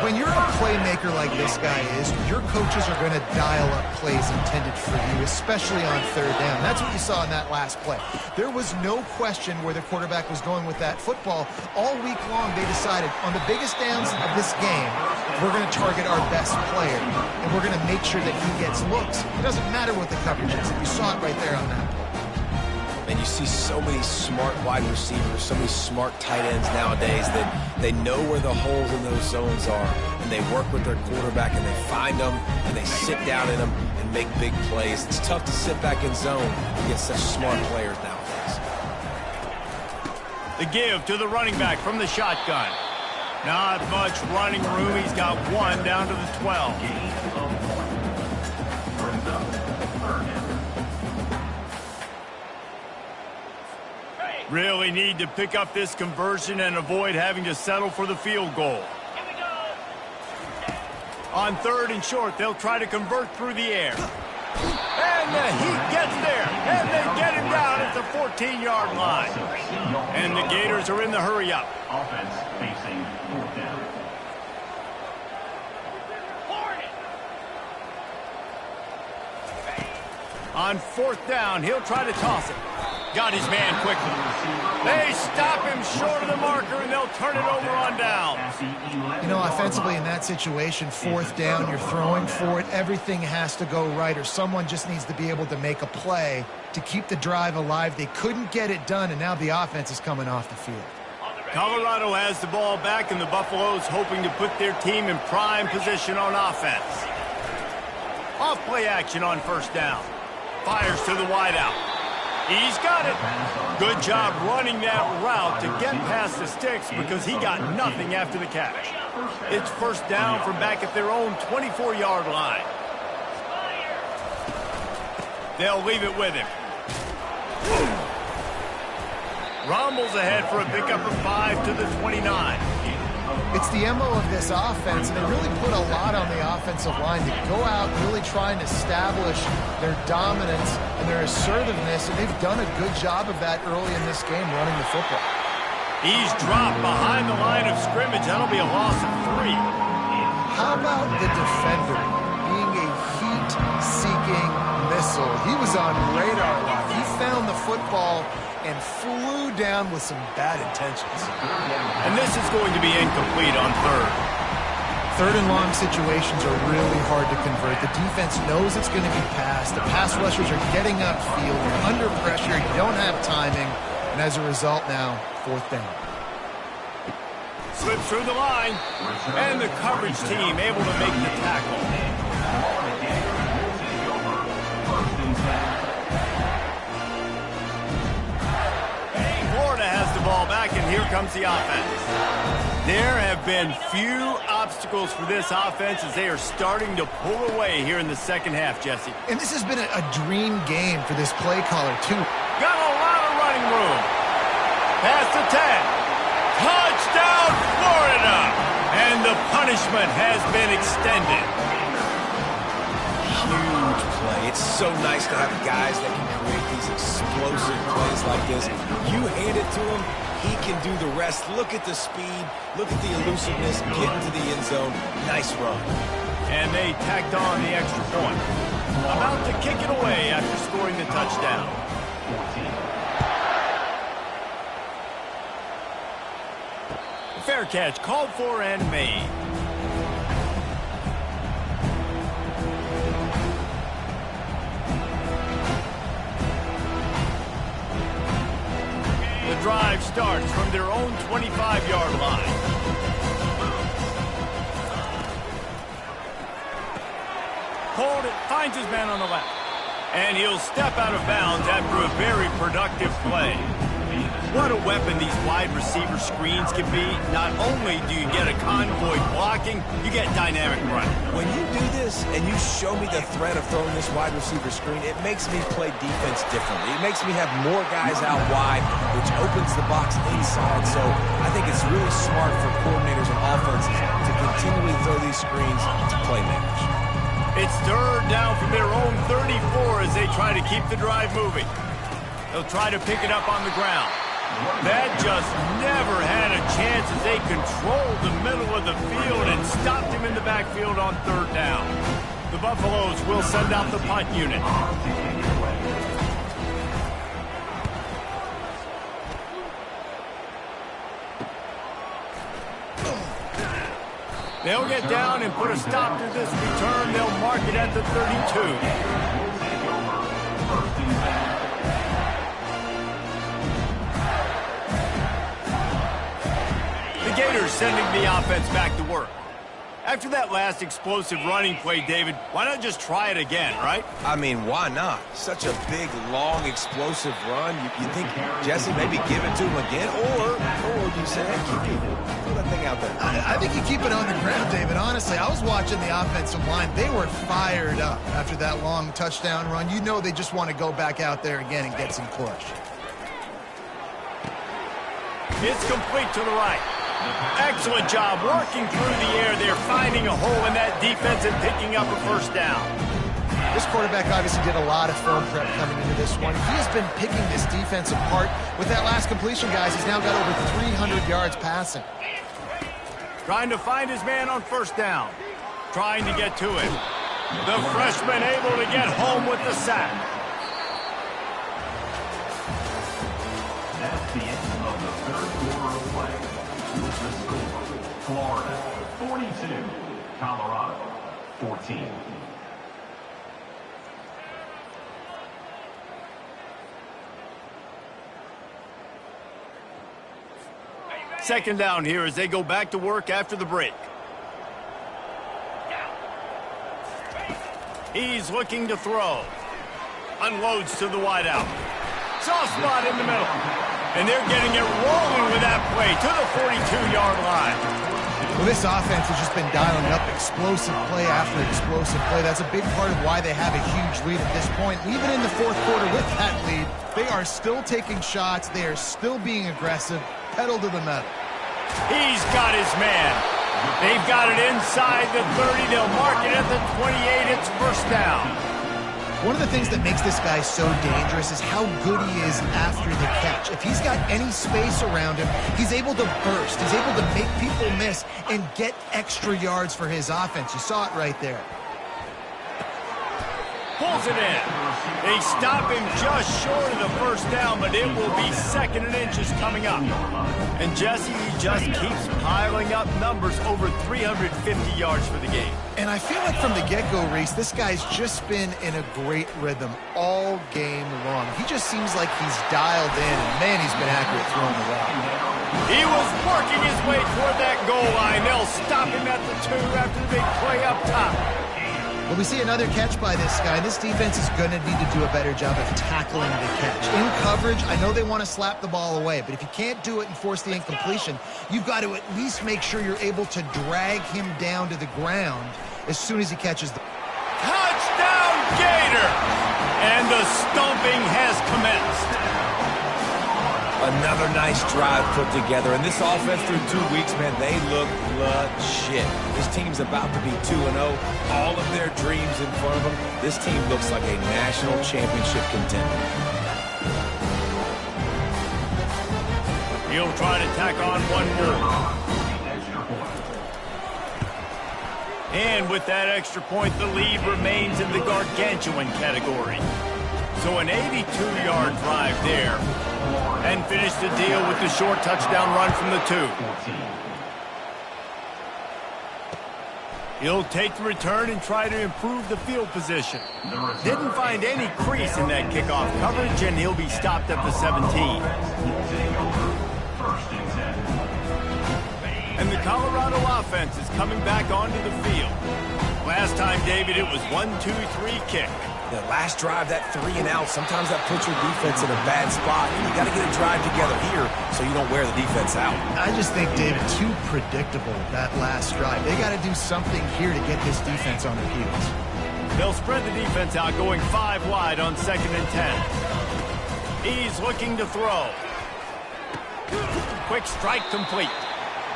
[SPEAKER 2] When you're a playmaker like this guy is, your coaches are going to dial up plays intended for you, especially on 3rd down. That's what you saw in that last play. There was no question where the quarterback was going with that football. All week long, they decided on the biggest downs of this game, we're going to target our best player, and we're going to make sure that he gets looks. It doesn't matter what the coverage is. You saw it right there on that play.
[SPEAKER 3] And you see so many smart wide receivers, so many smart tight ends nowadays that they know where the holes in those zones are. and they work with their quarterback, and they find them, and they sit down in them and make big plays. It's tough to sit back in zone against such smart players nowadays.
[SPEAKER 1] The give to the running back from the shotgun. Not much running room. He's got one down to the 12. Really need to pick up this conversion and avoid having to settle for the field goal. On 3rd and short, they'll try to convert through the air. And the Heat gets there, and they get him down at the 14-yard line. And the Gators are in the hurry-up.
[SPEAKER 5] Offense facing 4th down.
[SPEAKER 1] On 4th down, he'll try to toss it. Got his man quickly. They stop him short of the marker, and they'll turn it over on down.
[SPEAKER 2] You know, offensively in that situation, 4th down, you're throwing for it. Everything has to go right, or someone just needs to be able to make a play to keep the drive alive. They couldn't get it done, and now the offense is coming off the field.
[SPEAKER 1] Colorado has the ball back, and the Buffaloes hoping to put their team in prime position on offense. Off play action on 1st down. Fires to the wideout. He's got it. Good job running that route to get past the sticks because he got nothing after the catch. It's 1st down from back at their own 24-yard line. They'll leave it with him. Rumbles ahead for a pickup of 5 to the 29.
[SPEAKER 2] It's the MO of this offense, and they really put a lot on the offensive line to go out and really try and establish their dominance and their assertiveness, and they've done a good job of that early in this game running the football.
[SPEAKER 1] He's dropped behind the line of scrimmage. That'll be a loss of 3.
[SPEAKER 2] How about the defender being a heat-seeking missile? He was on radar lock. He found the football and flew down with some bad intentions.
[SPEAKER 1] And this is going to be incomplete on 3rd.
[SPEAKER 2] 3rd and long situations are really hard to convert. The defense knows it's going to be passed. The pass rushers are getting upfield. You're under pressure. You don't have timing. And as a result now, 4th down.
[SPEAKER 1] Slips through the line. And the coverage team able to make the tackle. Florida has the ball back, and here comes the offense. There have been few obstacles for this offense as they are starting to pull away here in the 2nd half, Jesse.
[SPEAKER 2] And this has been a dream game for this play caller, too.
[SPEAKER 1] Got a lot of running room. Pass to 10. Touchdown, Florida! And the punishment has been extended.
[SPEAKER 3] Huge play. It's so nice to have guys that can create these explosive plays like this. You hand it to him, he can do the rest. Look at the speed. Look at the elusiveness. Get into the end zone. Nice run.
[SPEAKER 1] And they tacked on the extra point. About to kick it away after scoring the touchdown. Fair catch called for and made. The drive starts from their own 25-yard line. Hold it, finds his man on the left. And he'll step out of bounds after a very productive play. What a weapon these wide receiver screens can be. Not only do you get a convoy blocking, you get dynamic running.
[SPEAKER 3] When you do this and you show me the threat of throwing this wide receiver screen, it makes me play defense differently. It makes me have more guys out wide, which opens the box inside. So I think it's really smart for coordinators and offenses to continually throw these screens to playmakers.
[SPEAKER 1] It's 3rd down from their own 34 as they try to keep the drive moving. They'll try to pick it up on the ground. That just never had a chance as they controlled the middle of the field and stopped him in the backfield on 3rd down. The Buffaloes will send out the punt unit. They'll get down and put a stop to this return. They'll mark it at the 32. The Gators sending the offense back to work. After that last explosive running play, David, why not just try it again, right?
[SPEAKER 3] I mean, why not? Such a big, long, explosive run. You think Jesse maybe give it to him again, or you say, hey, throw that thing out there.
[SPEAKER 2] I think you keep it on the ground, David. Honestly, I was watching the offensive line. They were fired up after that long touchdown run. You know they just want to go back out there again and get some push.
[SPEAKER 1] It's complete to the right. Excellent job working through the air there, finding a hole in that defense and picking up a first down.
[SPEAKER 2] This quarterback obviously did a lot of film prep coming into this one. He has been picking this defense apart. With that last completion, guys, he's now got over 300 yards passing.
[SPEAKER 1] Trying to find his man on first down. Trying to get to him. The freshman able to get home with the sack.
[SPEAKER 5] That's the end of the third quarter of play. With the score, Florida 42, Colorado 14.
[SPEAKER 1] Second down here as they go back to work after the break. He's looking to throw. Unloads to the wideout. Soft spot in the middle. And they're getting it rolling with that play to the 42-yard line.
[SPEAKER 2] Well, this offense has just been dialing up explosive play after explosive play. That's a big part of why they have a huge lead at this point. Even in the fourth quarter with that lead, they are still taking shots. They are still being aggressive. Pedal to the metal.
[SPEAKER 1] He's got his man. They've got it inside the 30. They'll mark it at the 28. It's first down.
[SPEAKER 2] One of the things that makes this guy so dangerous is how good he is after the catch. If he's got any space around him, he's able to burst. He's able to make people miss and get extra yards for his offense. You saw it right there.
[SPEAKER 1] Pulls it in. They stop him just short of the first down, but it will be second and inches coming up. And Jesse just keeps piling up numbers, over 350 yards for the game.
[SPEAKER 2] And I feel like from the get-go, Reese, this guy's just been in a great rhythm all game long. He just seems like he's dialed in, and man, he's been accurate throwing the rock.
[SPEAKER 1] He was working his way toward that goal line. They'll stop him at the 2 after the big play up top.
[SPEAKER 2] Well, we see another catch by this guy. This defense is going to need to do a better job of tackling the catch. In coverage, I know they want to slap the ball away, but if you can't do it and force the incompletion, you've got to at least make sure you're able to drag him down to the ground as soon as he catches the...
[SPEAKER 1] Touchdown, Gator! And the stomping has commenced.
[SPEAKER 3] Another nice drive put together. And this offense through 2 weeks, man, they look legit. This team's about to be 2-0. All of their dreams in front of them. This team looks like a national championship contender.
[SPEAKER 1] He'll try to tack on one more. And with that extra point, the lead remains in the gargantuan category. So an 82-yard drive there. And finish the deal with the short touchdown run from the 2. He'll take the return and try to improve the field position. Didn't find any crease in that kickoff coverage, and he'll be stopped at the 17. And the Colorado offense is coming back onto the field. Last time, David, it was 1-2-3 kick.
[SPEAKER 3] The last drive, that 3 and out, sometimes that puts your defense in a bad spot. You got to get a drive together here so you don't wear the defense out.
[SPEAKER 2] I just think, David, too predictable, that last drive. They got to do something here to get this defense on their heels.
[SPEAKER 1] They'll spread the defense out, going 5 wide on 2nd and 10. He's looking to throw. Quick strike complete.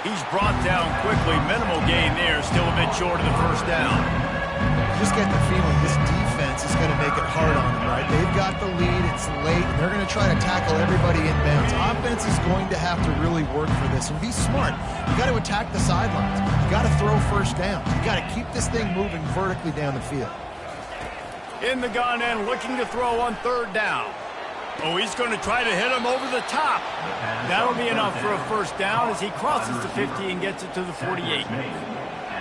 [SPEAKER 1] He's brought down quickly. Minimal gain there, still a bit short of the first down.
[SPEAKER 2] Just get the feeling this defense is going to make it hard on them, right? They've got the lead, it's late, and they're going to try to tackle everybody inbounds. Offense is going to have to really work for this and be smart. You got to attack the sidelines. You got to throw first down. You got to keep this thing moving vertically down the field.
[SPEAKER 1] In the gun and looking to throw on 3rd down. Oh, he's going to try to hit him over the top. That'll be enough for a first down as he crosses the 50 and gets it to the 48.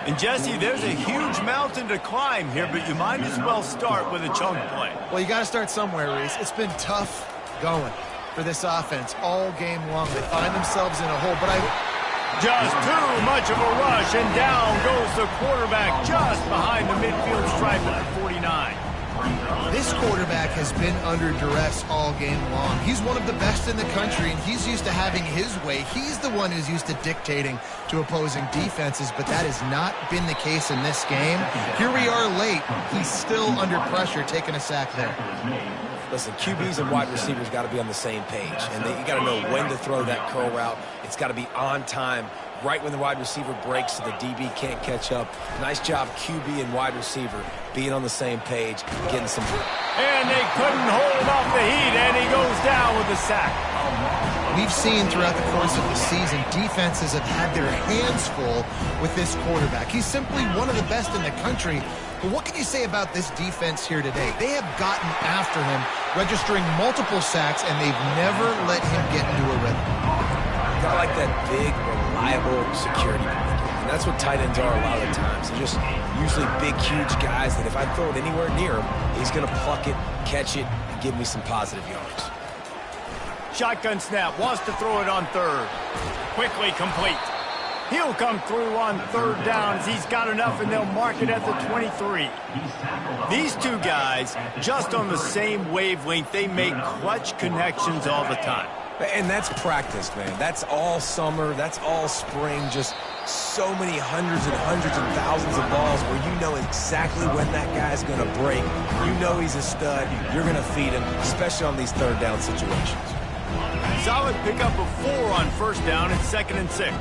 [SPEAKER 1] And, Jesse, there's a huge mountain to climb here, but you might as well start with a chunk play.
[SPEAKER 2] Well, you got to start somewhere, Reese. It's been tough going for this offense all game long. They find themselves in a hole, but
[SPEAKER 1] Just too much of a rush, and down goes the quarterback just behind the midfield stripe at 49.
[SPEAKER 2] This quarterback has been under duress all game long. He's one of the best in the country, and he's used to having his way. He's the one who's used to dictating to opposing defenses, but that has not been the case in this game. Here we are late. He's still under pressure, taking a sack there.
[SPEAKER 3] Listen, QBs and wide receivers got to be on the same page, and you got to know when to throw that curl route. It's got to be on time, right when the wide receiver breaks so the DB can't catch up. Nice job, QB and wide receiver, being on the same page, getting some...
[SPEAKER 1] And they couldn't hold off the heat, and he goes down with the sack.
[SPEAKER 2] We've seen throughout the course of the season, defenses have had their hands full with this quarterback. He's simply one of the best in the country. But what can you say about this defense here today? They have gotten after him, registering multiple sacks, and they've never let him get into a rhythm.
[SPEAKER 3] I like that big, reliable security blanket. And that's what tight ends are a lot of the times. They're just usually big, huge guys that if I throw it anywhere near him, he's going to pluck it, catch it, and give me some positive yards.
[SPEAKER 1] Shotgun snap, wants to throw it on third. Quickly complete. He'll come through on third down as he's got enough, and they'll mark it at the 23. These two guys, just on the same wavelength, they make clutch connections all the time.
[SPEAKER 3] And that's practice, man. That's all summer. That's all spring. Just so many hundreds and thousands of balls where you know exactly when that guy's going to break. You know he's a stud. You're going to feed him, especially on these third down situations.
[SPEAKER 1] Solid pickup of 4 on first down and 2nd and 6.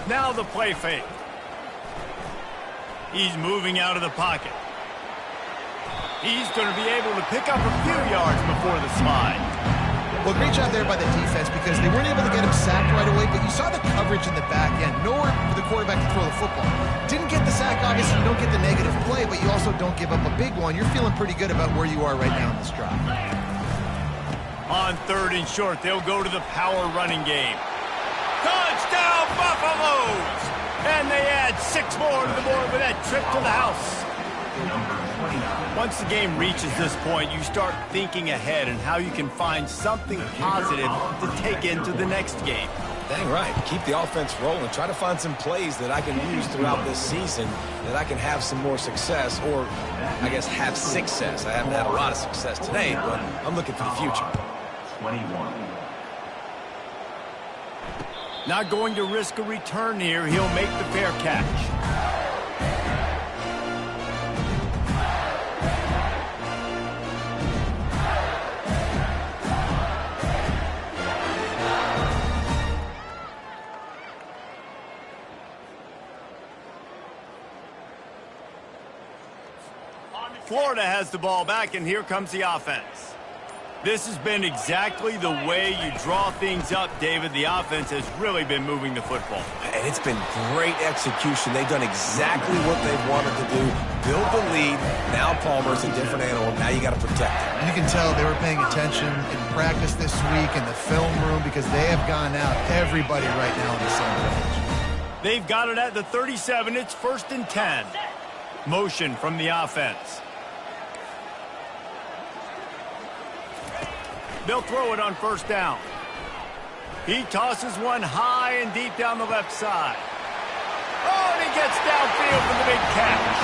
[SPEAKER 1] Now the play fake. He's moving out of the pocket. He's going to be able to pick up a few yards before the slide.
[SPEAKER 2] Well, great job there by the defense because they weren't able to get him sacked right away, but you saw the coverage in the back end. Nowhere for the quarterback to throw the football. Didn't get the sack, obviously you don't get the negative play, but you also don't give up a big one. You're feeling pretty good about where you are right now in this drive.
[SPEAKER 1] On 3rd and short, they'll go to the power running game. Touchdown, Buffaloes! And they add 6 more to the board with that trip to the house. Once the game reaches this point, you start thinking ahead and how you can find something positive to take into the next game.
[SPEAKER 3] Dang right. Keep the offense rolling. Try to find some plays that I can use throughout this season that I can have some more success, or I guess have success. I haven't had a lot of success today, but I'm looking for the future.
[SPEAKER 5] 21.
[SPEAKER 1] Not going to risk a return here. He'll make the fair catch. Florida has the ball back, and here comes the offense. This has been exactly the way you draw things up, David. The offense has really been moving the football.
[SPEAKER 3] And it's been great execution. They've done exactly what they've wanted to do. Build the lead. Now Palmer's a different animal. Now you got to protect him.
[SPEAKER 2] You can tell they were paying attention in practice this week in the film room because they have gone out, everybody right now on the same page.
[SPEAKER 1] They've got it at the 37. It's 1st and 10. Motion from the offense. They'll throw it on 1st down. He tosses one high and deep down the left side. Oh, and he gets downfield for the big catch.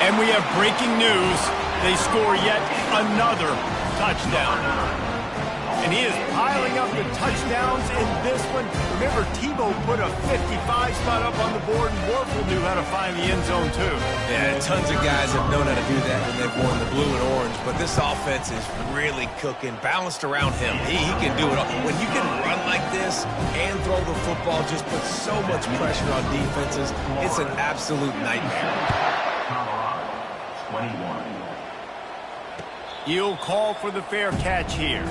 [SPEAKER 1] And we have breaking news. They score yet another touchdown. And he is piling up the touchdowns in this one. Remember, Tebow put a 55 spot up on the board, and Warfel knew how to find the end zone, too.
[SPEAKER 3] Yeah, tons of guys have known how to do that when they've worn the blue and orange, but this offense is really cooking, balanced around him. He can do it all. When you can run like this and throw the football, just put so much pressure on defenses, it's an absolute nightmare.
[SPEAKER 5] Colorado, 21.
[SPEAKER 1] He'll call for the fair catch here.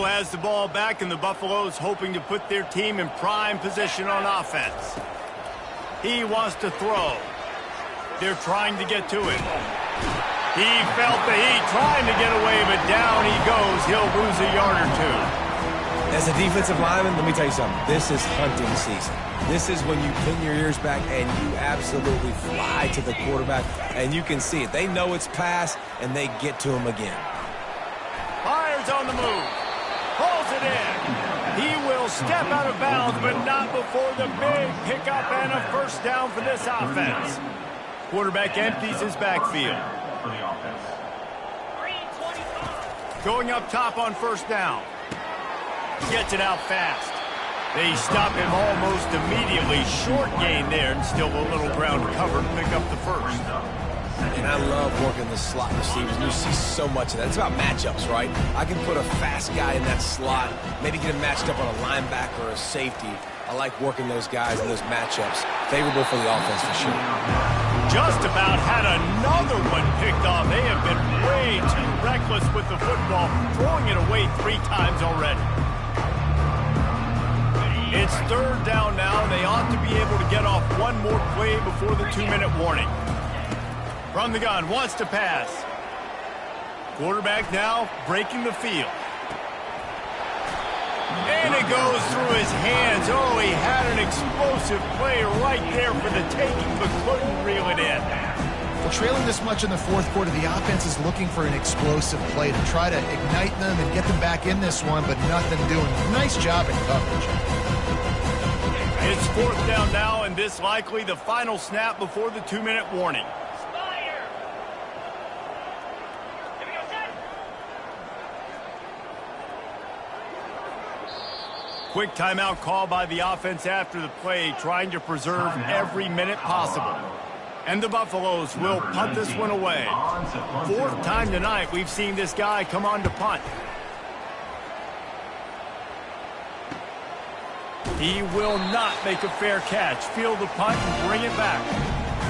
[SPEAKER 1] Still has the ball back, and the Buffaloes hoping to put their team in prime position on offense. He wants to throw. They're trying to get to him. He felt the heat, trying to get away, but down he goes. He'll lose a yard or two.
[SPEAKER 3] As a defensive lineman, let me tell you something. This is hunting season. This is when you pin your ears back and you absolutely fly to the quarterback, and you can see it. They know it's pass, and they get to him again.
[SPEAKER 1] Fires on the move. Pulls it in. He will step out of bounds, but not before the big pickup and a first down for this offense. Quarterback empties his backfield. Going up top on first down. Gets it out fast. They stop him almost immediately. Short gain there, and still a little ground covered. Pick up the first.
[SPEAKER 3] And I love working the slot receivers. You see so much of that. It's about matchups, right? I can put a fast guy in that slot, maybe get him matched up on a linebacker or a safety. I like working those guys in those matchups. Favorable for the offense for sure.
[SPEAKER 1] Just about had another one picked off. They have been way too reckless with the football, throwing it away 3 times already. It's third down now. They ought to be able to get off one more play before the 2-minute warning. From the gun, wants to pass. Quarterback now breaking the field. And it goes through his hands. Oh, he had an explosive play right there for the taking, but couldn't reel it in.
[SPEAKER 2] Well, trailing this much in the fourth quarter, the offense is looking for an explosive play to try to ignite them and get them back in this one, but nothing doing. Nice job in coverage.
[SPEAKER 1] It's fourth down now, and this likely the final snap before the 2-minute warning. Quick timeout call by the offense after the play, trying to preserve every minute possible. And the Buffaloes will punt this one away. Fourth time tonight we've seen this guy come on to punt. He will not make a fair catch. Field the punt and bring it back.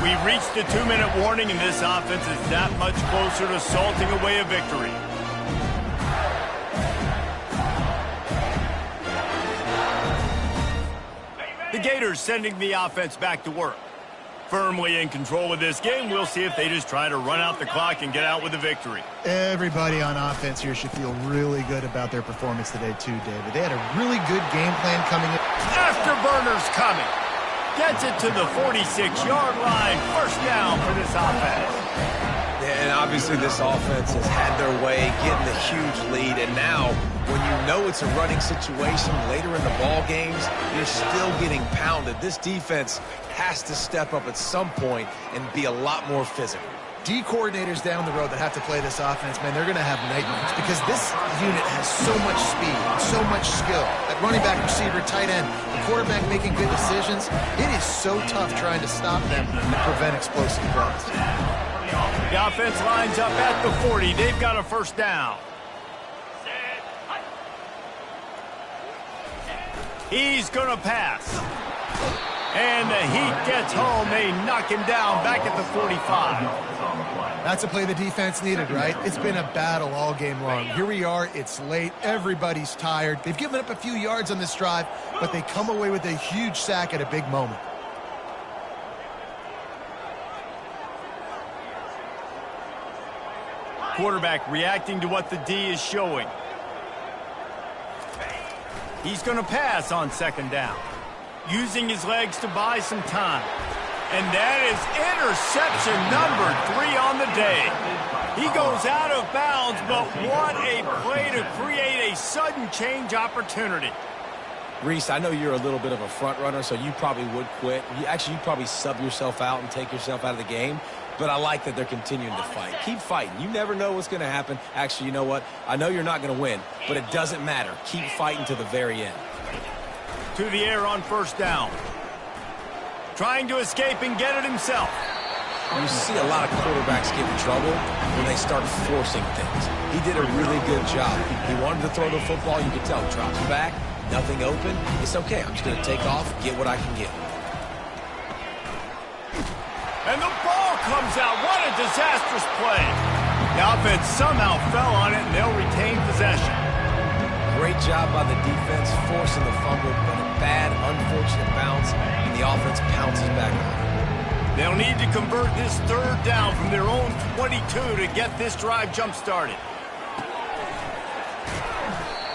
[SPEAKER 1] We've reached the 2-minute warning, and this offense is that much closer to salting away a victory. The Gators sending the offense back to work. Firmly in control of this game. We'll see if they just try to run out the clock and get out with a victory.
[SPEAKER 2] Everybody on offense here should feel really good about their performance today too, David. They had a really good game plan coming in.
[SPEAKER 1] Afterburners coming. Gets it to the 46-yard line. First down for this offense.
[SPEAKER 3] And obviously this offense has had their way, getting the huge lead, and now when you know it's a running situation later in the ball games, you're still getting pounded. This defense has to step up at some point and be a lot more physical.
[SPEAKER 2] D coordinators down the road that have to play this offense, man, they're going to have nightmares because this unit has so much speed, so much skill. At running back, receiver, tight end, the quarterback making good decisions. It is so tough trying to stop them and prevent explosive plays.
[SPEAKER 1] The offense lines up at the 40. They've got a first down. He's going to pass. And the Heat gets home. They knock him down back at the 45.
[SPEAKER 2] That's a play the defense needed, right? It's been a battle all game long. Here we are. It's late. Everybody's tired. They've given up a few yards on this drive, but they come away with a huge sack at a big moment.
[SPEAKER 1] Quarterback reacting to what the D is showing. He's going to pass on second down, using his legs to buy some time. And that is interception number 3 on the day. He goes out of bounds, but what a play to create a sudden change opportunity.
[SPEAKER 3] Reese, I know you're a little bit of a front runner, so you probably would quit. You'd probably sub yourself out and take yourself out of the game. But I like that they're continuing to fight. Keep fighting. You never know what's going to happen. Actually, you know what? I know you're not going to win, but it doesn't matter. Keep fighting to the very end.
[SPEAKER 1] To the air on first down. Trying to escape and get it himself.
[SPEAKER 3] You see a lot of quarterbacks get in trouble when they start forcing things. He did a really good job. He wanted to throw the football. You could tell. Drops back. Nothing open. It's okay. I'm just going to take off, get what I can get.
[SPEAKER 1] And the ball comes out. What a disastrous play. The offense somehow fell on it, and they'll retain possession.
[SPEAKER 3] great job by the defense forcing the fumble, but a bad, unfortunate bounce, and the offense pounces back on it.
[SPEAKER 1] They'll need to convert this third down from their own 22 to get this drive jump-started.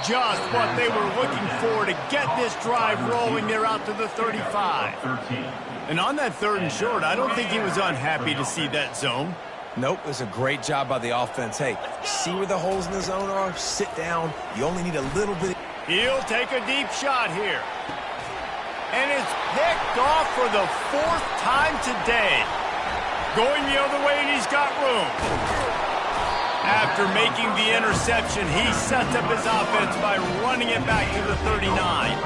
[SPEAKER 1] Just what they were looking for to get this drive rolling. They're out to the 35. And on that 3rd and short, I don't think he was unhappy to see that zone.
[SPEAKER 3] Nope, it was a great job by the offense. Hey, see where the holes in the zone are? Sit down. You only need a little bit.
[SPEAKER 1] He'll take a deep shot here. And it's picked off for the 4th time today. Going the other way, and he's got room. After making the interception, he sets up his offense by running it back to the 39.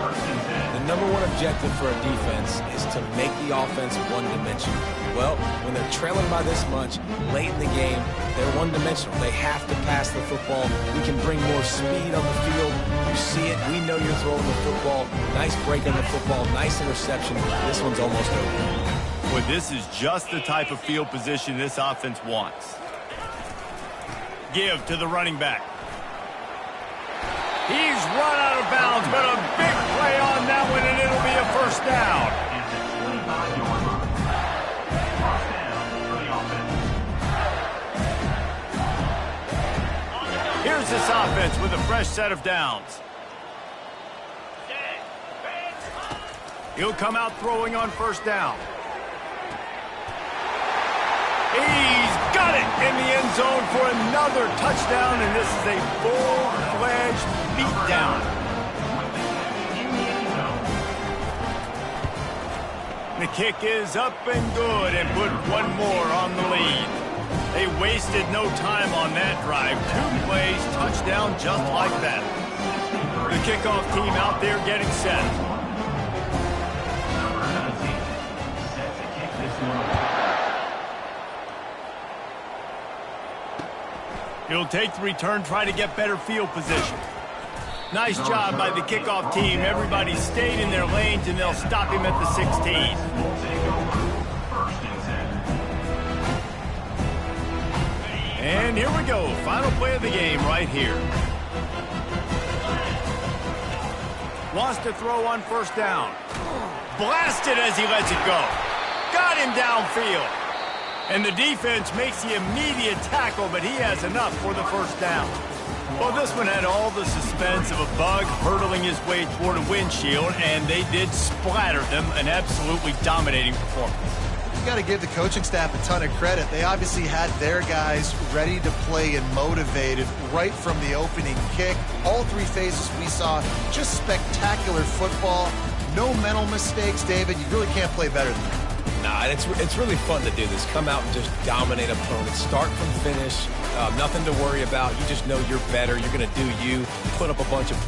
[SPEAKER 3] The #1 objective for a defense is to make the offense one-dimensional. Well, when they're trailing by this much, late in the game, they're one-dimensional. They have to pass the football. We can bring more speed on the field. You see it. We know you're throwing the football. Nice break on the football. Nice interception. This one's almost over.
[SPEAKER 1] Well, this is just the type of field position this offense wants. Give to the running back. He's run out of bounds, but a big play on that one, and it'll be a 1st down. Here's this offense with a fresh set of downs. He'll come out throwing on 1st down. He's got it in the end zone for another touchdown, and this is a full-fledged beatdown. The kick is up and good and put one more on the lead. They wasted no time on that drive. 2 plays, touchdown just like that. The kickoff team out there getting set. He'll take the return, try to get better field position. Nice job by the kickoff team. Everybody stayed in their lanes, and they'll stop him at the 16. And here we go. Final play of the game right here. Wants to throw on 1st down. Blasted as he lets it go. Got him downfield. And the defense makes the immediate tackle, but he has enough for the 1st down. Well, this one had all the suspense of a bug hurtling his way toward a windshield, and they did splatter them. An absolutely dominating performance.
[SPEAKER 2] You got to give the coaching staff a ton of credit. They obviously had their guys ready to play and motivated right from the opening kick. All 3 phases we saw, just spectacular football. No mental mistakes, David. You really can't play better than that.
[SPEAKER 3] Nah, it's really fun to do this. Come out and just dominate opponents. Start from finish. Nothing to worry about. You just know you're better. You're going to do you. Put up a bunch of